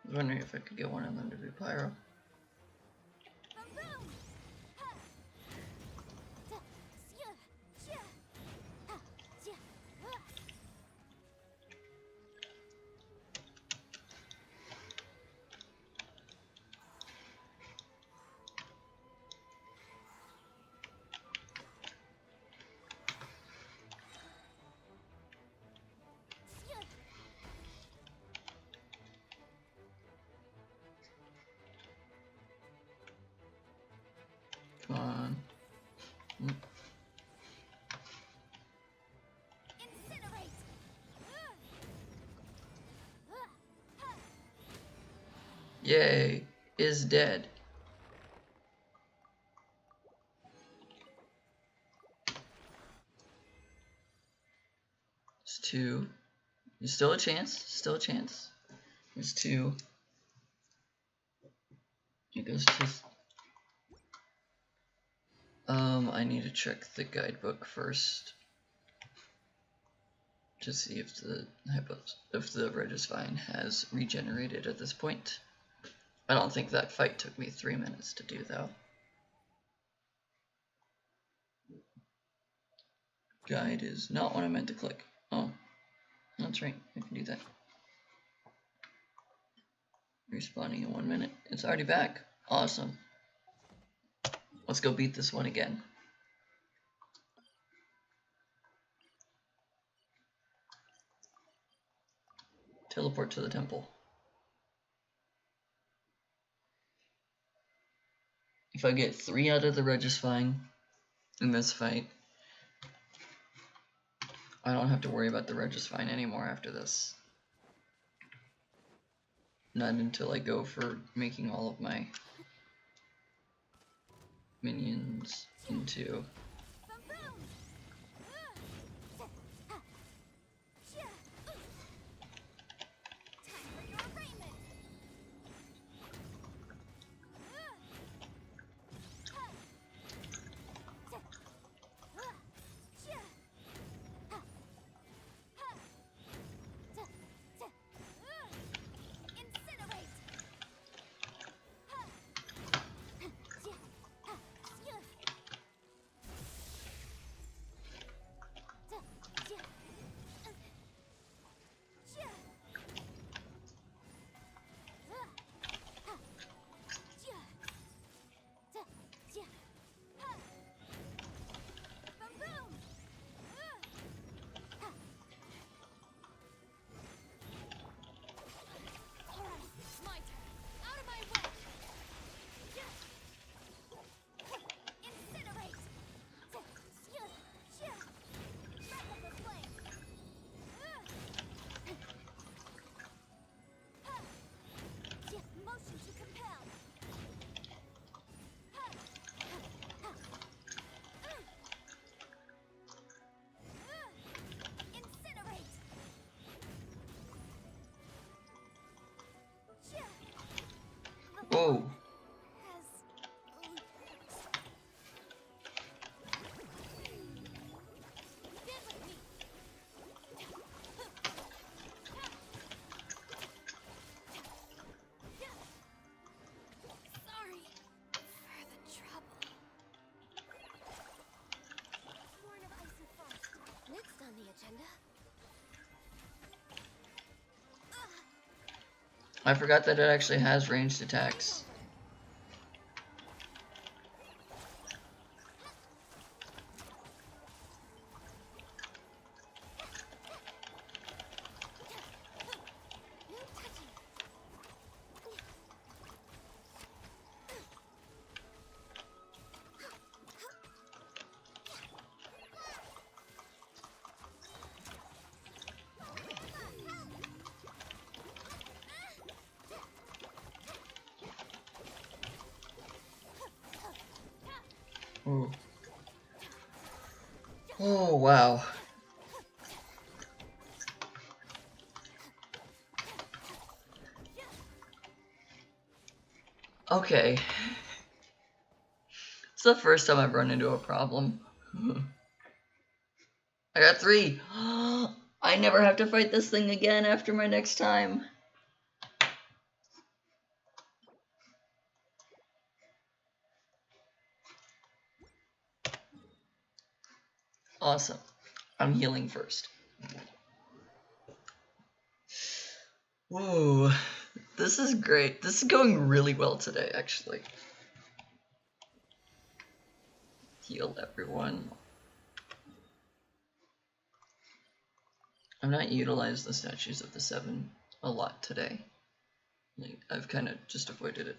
I was wondering if I could get one of them to do pyro. Come on. Yay, is dead. It's 2. There's still a chance. Still a chance. There's 2. It goes to... I need to check the guidebook first to see if the Regisvine has regenerated at this point. I don't think that fight took me 3 minutes to do, though. Guide is not what I meant to click. Oh, that's right. I can do that. Respawning in 1 minute. It's already back. Awesome. Let's go beat this one again. Teleport to the temple. If I get 3 out of the Regisvine in this fight, I don't have to worry about the Regisvine anymore after this. Not until I go for making all of my minions into... I forgot that it actually has ranged attacks. Ooh. Oh, wow. Okay. It's the first time I've run into a problem. I got 3. I never have to fight this thing again after my next time. Awesome. I'm healing first. Whoa. This is great. This is going really well today, actually. Heal everyone. I've not utilized the statues of the 7 a lot today. Like, I've kind of just avoided it.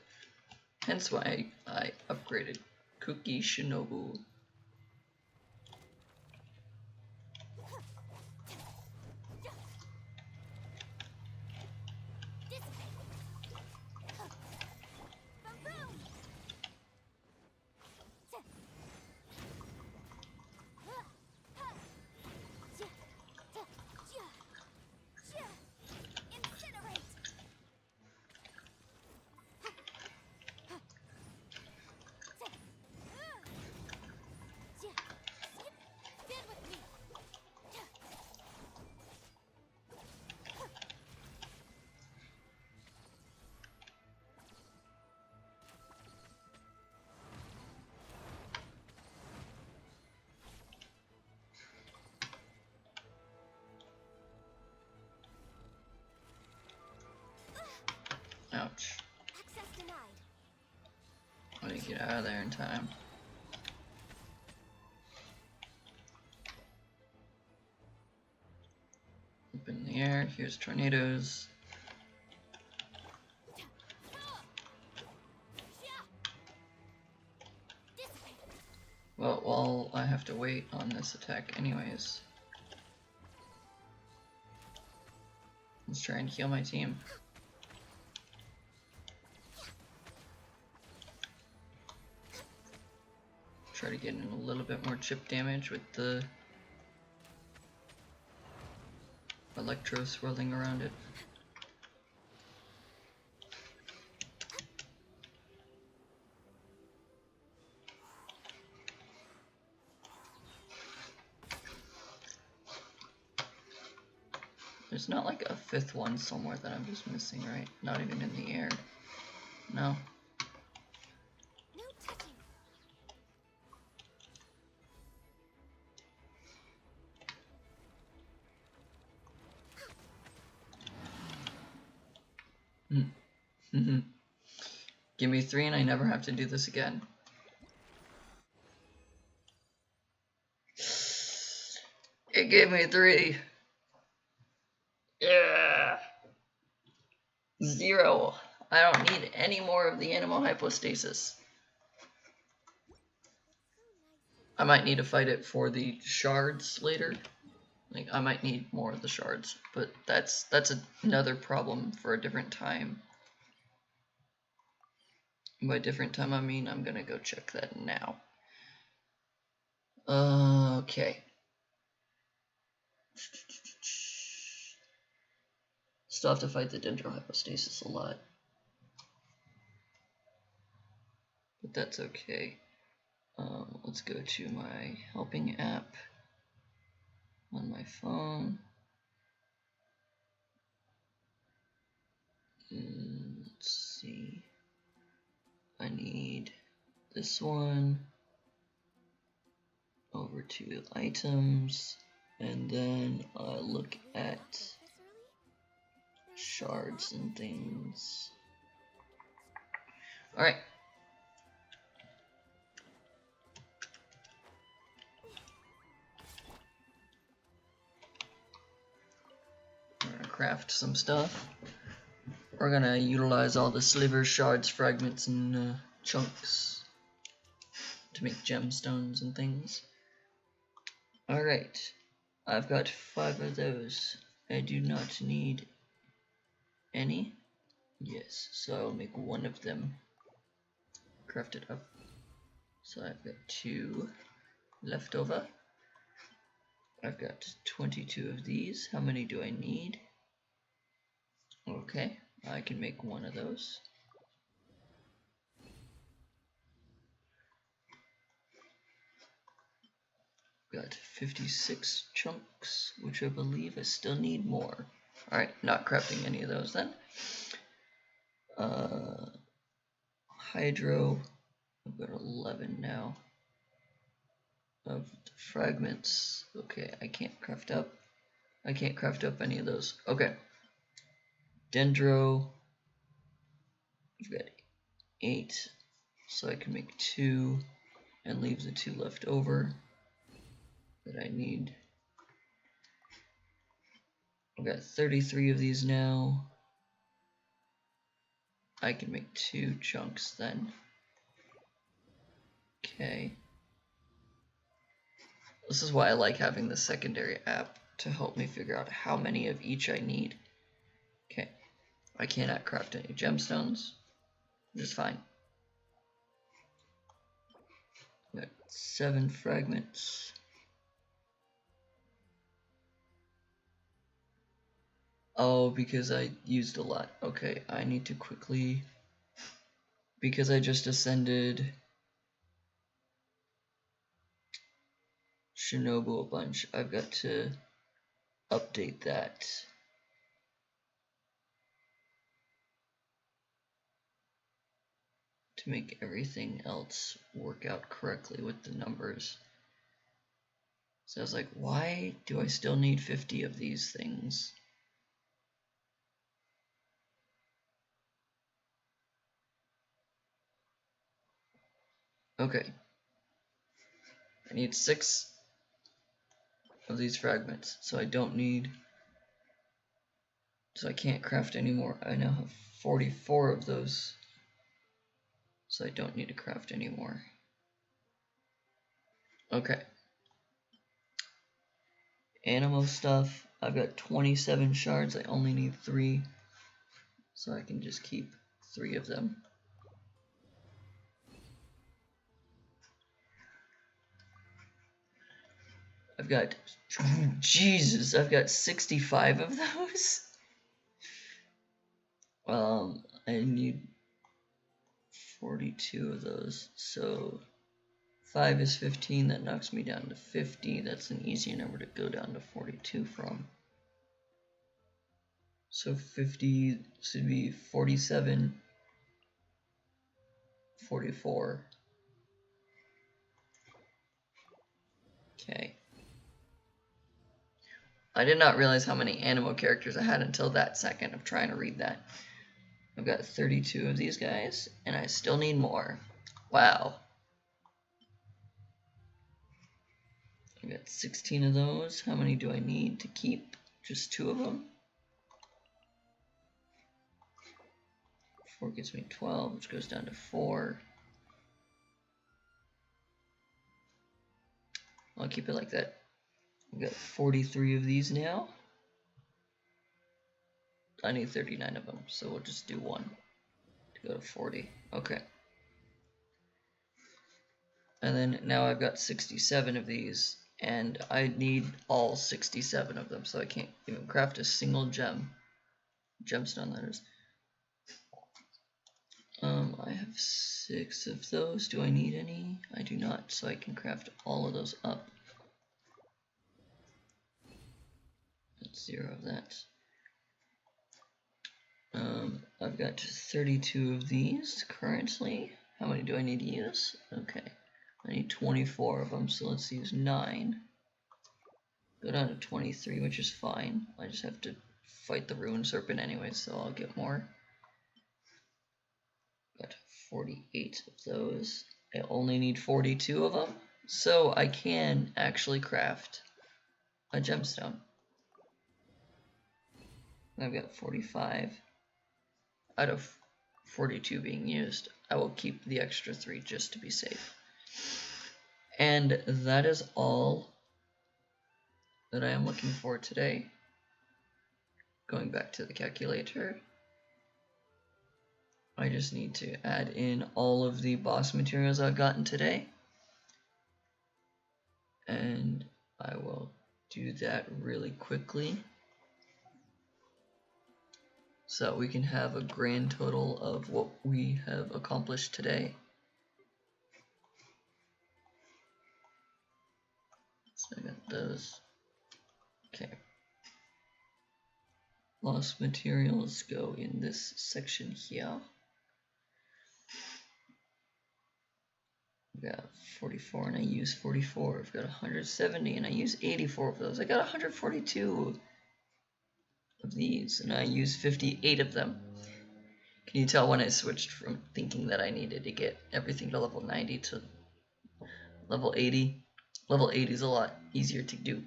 Hence why I upgraded Kuki Shinobu. Ouch. I need to get out of there in time. Up in the air, here's tornadoes. Well, I have to wait on this attack anyways. Let's try and heal my team. Try to get in a little bit more chip damage with the electro swirling around it. There's not like a 5th one somewhere that I'm just missing, right? Not even in the air. No. Give me 3 and I never have to do this again. It gave me 3. Yeah. 0. I don't need any more of the animal hypostasis. I might need to fight it for the shards later. Like, I might need more of the shards, but that's another problem for a different time. And by different time, I mean I'm gonna go check that now. Okay. Still have to fight the dendrohypostasis a lot. But that's okay. Let's go to my helping app on my phone. And let's see. I need this one. Over to items. And then look at shards and things. Alright. We're gonna craft some stuff. We're gonna utilize all the slivers, shards, fragments, and chunks to make gemstones and things. Alright. I've got 5 of those. I do not need any. Yes, so I'll make 1 of them. Craft it up. So I've got 2 left over. I've got 22 of these. How many do I need? Okay, I can make 1 of those. Got 56 chunks, which I believe I still need more. Alright, not crafting any of those then. Hydro, I've got 11 now. Of the fragments. Okay, I can't craft up. I can't craft up any of those. Okay. Dendro, I've got 8, so I can make 2 and leave the 2 left over that I need. I've got 33 of these now. I can make 2 chunks then. Okay. This is why I like having the secondary app to help me figure out how many of each I need. Okay. I cannot craft any gemstones, which is fine. Got 7 fragments. Oh, because I used a lot. Okay, I need to quickly, because I just ascended Shinobu a bunch, I've got to update that. To make everything else work out correctly with the numbers. So I was like, why do I still need 50 of these things? Okay. I need 6 of these fragments, so I don't need, so I can't craft anymore. I now have 44 of those, so I don't need to craft anymore. Okay. Animal stuff, I've got 27 shards, I only need 3, so I can just keep 3 of them. I've got, Jesus, I've got 65 of those. I need 42 of those, so 5 is 15, that knocks me down to 50. That's an easier number to go down to 42 from. So 50 should be 47, 44. Okay. I did not realize how many animal characters I had until that second of trying to read that. I've got 32 of these guys, and I still need more. Wow. I've got 16 of those. How many do I need to keep? Just 2 of them. 4 gives me 12, which goes down to 4. I'll keep it like that. I've got 43 of these now. I need 39 of them, so we'll just do 1 to go to 40. Okay. And then now I've got 67 of these, and I need all 67 of them, so I can't even craft a single gemstone that is. I have 6 of those. Do I need any? I do not, so I can craft all of those up. That's 0 of that. I've got 32 of these currently. How many do I need to use? Okay, I need 24 of them, so let's use 9. Go down to 23, which is fine. I just have to fight the Ruined Serpent anyway, so I'll get more. Got 48 of those. I only need 42 of them, so I can actually craft a gemstone. I've got 45 out of 42 being used. I will keep the extra 3 just to be safe. And that is all that I am looking for today. Going back to the calculator, I just need to add in all of the boss materials I've gotten today. And I will do that really quickly, so we can have a grand total of what we have accomplished today. So I got those. Okay. Lost materials go in this section here. I've got 44 and I use 44. I've got 170 and I use 84 of those. I got 142 of these and I use 58 of them. Can you tell when I switched from thinking that I needed to get everything to level 90 to level 80? Level 80 is a lot easier to do.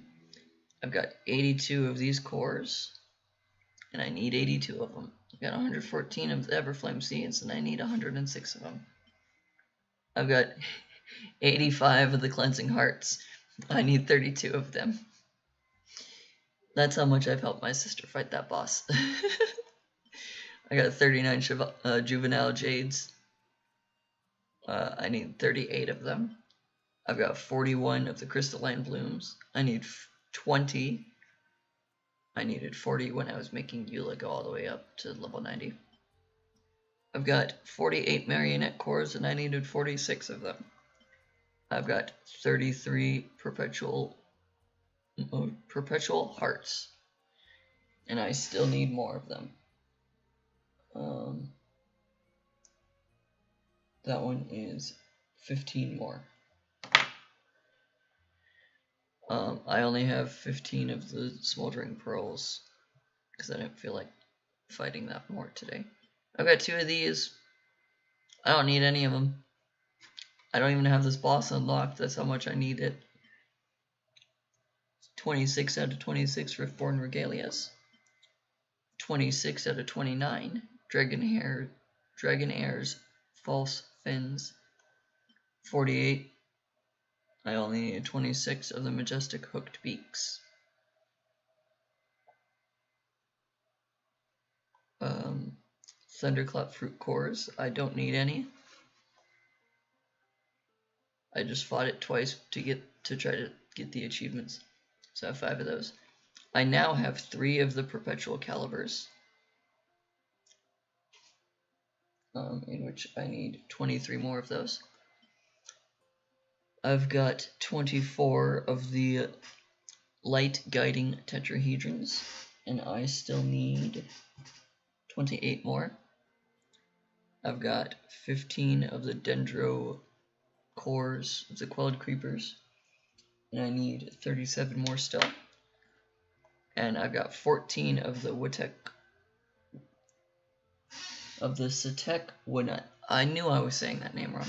I've got 82 of these cores and I need 82 of them. I've got 114 of the Everflame seeds and I need 106 of them. I've got 85 of the Cleansing Hearts. I need 32 of them. That's how much I've helped my sister fight that boss. I got 39 Juvenile Jades. I need 38 of them. I've got 41 of the Crystalline Blooms. I need 20. I needed 40 when I was making Eula go all the way up to level 90. I've got 48 Marionette cores and I needed 46 of them. I've got 33 perpetual hearts and I still need more of them. That one is 15 more. I only have 15 of the Smoldering Pearls because I didn't feel like fighting that more today. I've got 2 of these. I don't need any of them. I don't even have this boss unlocked. That's how much I need it. 26 out of 26 Riftborn Regalias. 26 out of 29 Dragon Heirs False Fins. 48. I only need 26 of the Majestic Hooked Beaks. Thunderclap Fruit Cores. I don't need any. I just fought it twice to try to get the achievements. So I have 5 of those. I now have 3 of the Perpetual Calibers, in which I need 23 more of those. I've got 24 of the Light Guiding Tetrahedrons, and I still need 28 more. I've got 15 of the Dendro cores of the Quelled Creepers, and I need 37 more still. And I've got 14 of the Satek Woodnut. I knew I was saying that name wrong.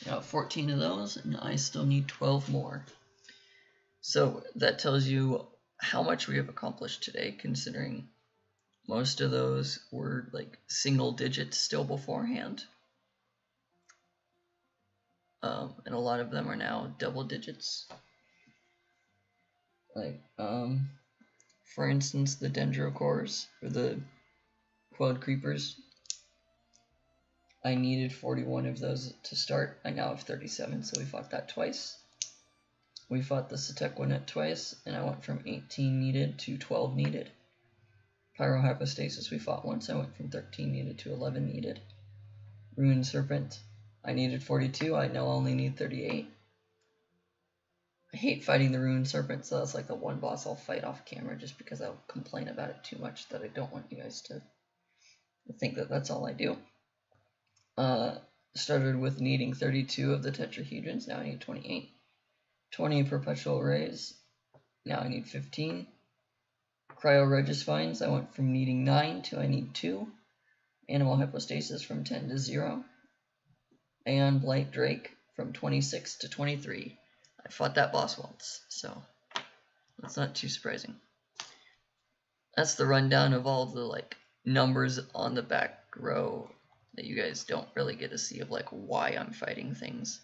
I got 14 of those, and I still need 12 more. So that tells you how much we have accomplished today, considering most of those were like single digits still beforehand. And a lot of them are now double digits. Like, for instance, the Dendro cores, or the Quelled Creepers. I needed 41 of those to start. I now have 37, so we fought that twice. We fought the Satekwanet twice, and I went from 18 needed to 12 needed. Pyrohypostasis we fought once. I went from 13 needed to 11 needed. Ruined Serpent, I needed 42. I now only need 38. I hate fighting the Ruined Serpent, so that's like the one boss I'll fight off camera just because I'll complain about it too much that I don't want you guys to think that that's all I do. Started with needing 32 of the Tetrahedrons, now I need 28. 20 Perpetual Rays, now I need 15. Cryo Regisvines, I went from needing 9 to I need 2. Animal Hypostasis from 10 to 0. Aeon Blight Drake from 26 to 23. I fought that boss once, so that's not too surprising. That's the rundown of all the like numbers on the back row that you guys don't really get to see of like why I'm fighting things.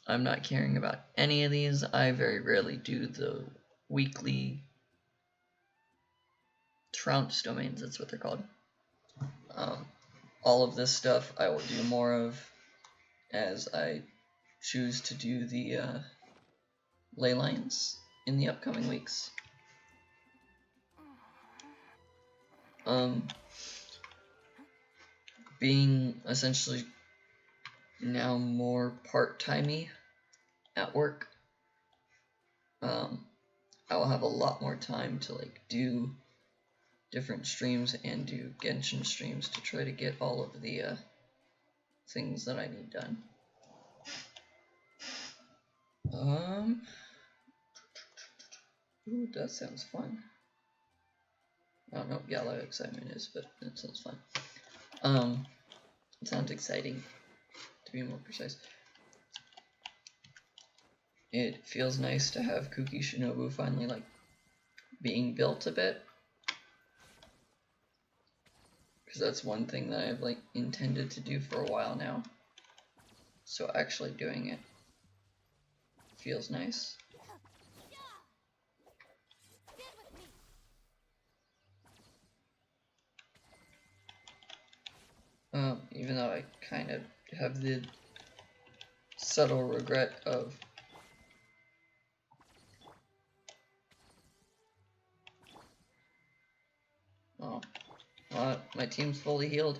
I'm not caring about any of these. I very rarely do the weekly trounce domains, that's what they're called. All of this stuff I will do more of as I choose to do the ley lines in the upcoming weeks. Being essentially now more part-timey at work, I will have a lot more time to like do different streams and do Genshin streams to try to get all of the things that I need done. Ooh, that sounds fun. I don't know what Yellow Excitement is, but it sounds fun. It sounds exciting, to be more precise. It feels nice to have Kuki Shinobu finally like being built a bit, because that's one thing that I've like intended to do for a while now. So actually doing it feels nice. Even though I kind of have the subtle regret of my team's fully healed.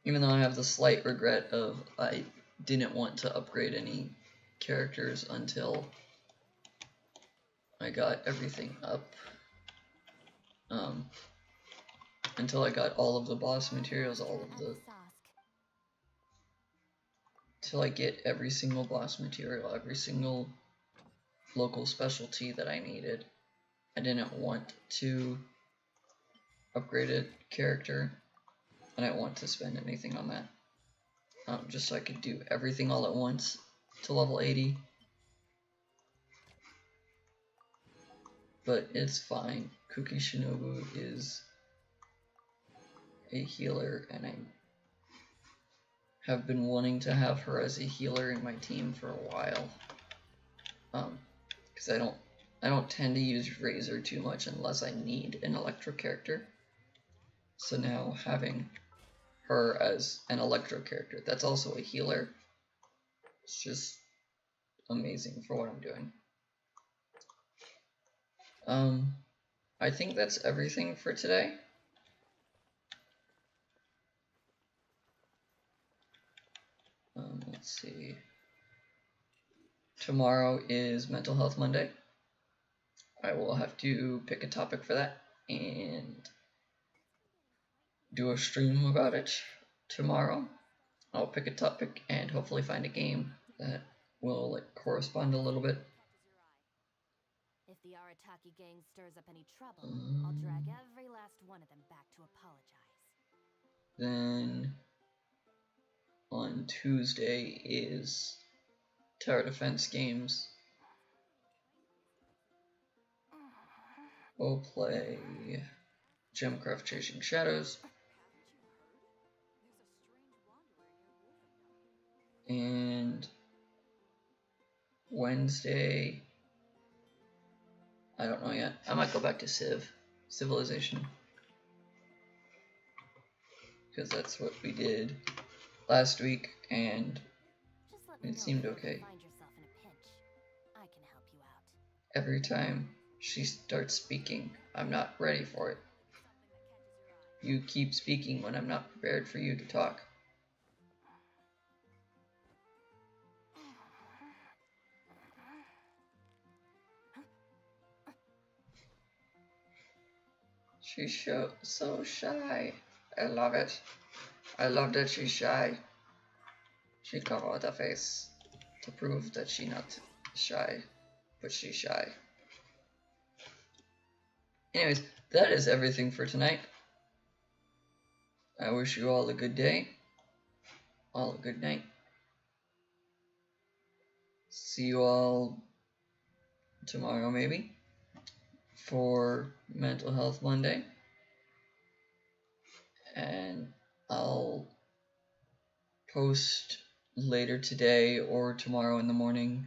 Even though I have the slight regret of I didn't want to upgrade any characters until I got everything up. Until I got all of the boss materials, till I get every single boss material, every single local specialty that I needed. I didn't want to upgrade a character. I didn't want to spend anything on that. Just so I could do everything all at once to level 80. But it's fine. Kuki Shinobu is a healer, and I have been wanting to have her as a healer in my team for a while. Because I don't tend to use Razor too much unless I need an Electro character. So now having her as an Electro character that's also a healer, it's just amazing for what I'm doing. I think that's everything for today. Let's see. Tomorrow is Mental Health Monday. I will have to pick a topic for that and do a stream about it tomorrow. I'll pick a topic and hopefully find a game that will like correspond a little bit. If the Arataki gang stirs up any trouble, I'll drag every last one of them back to apologize. Then on Tuesday is Tower Defense Games. We'll play Gemcraft Chasing Shadows. And Wednesday, I don't know yet. I might go back to Civilization. Because that's what we did last week, and it seemed okay. Every time she starts speaking, I'm not ready for it. You keep speaking when I'm not prepared for you to talk. She's so shy. I love it. I love that she's shy. She covered her face to prove that she's not shy. but she's shy. Anyways, that is everything for tonight. I wish you all a good day, all a good night. See you all tomorrow, maybe, for Mental Health Monday. And I'll post later today or tomorrow in the morning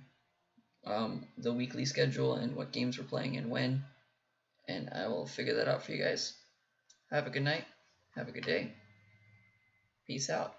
the weekly schedule and what games we're playing and when. And I will figure that out for you guys. Have a good night. Have a good day. Peace out.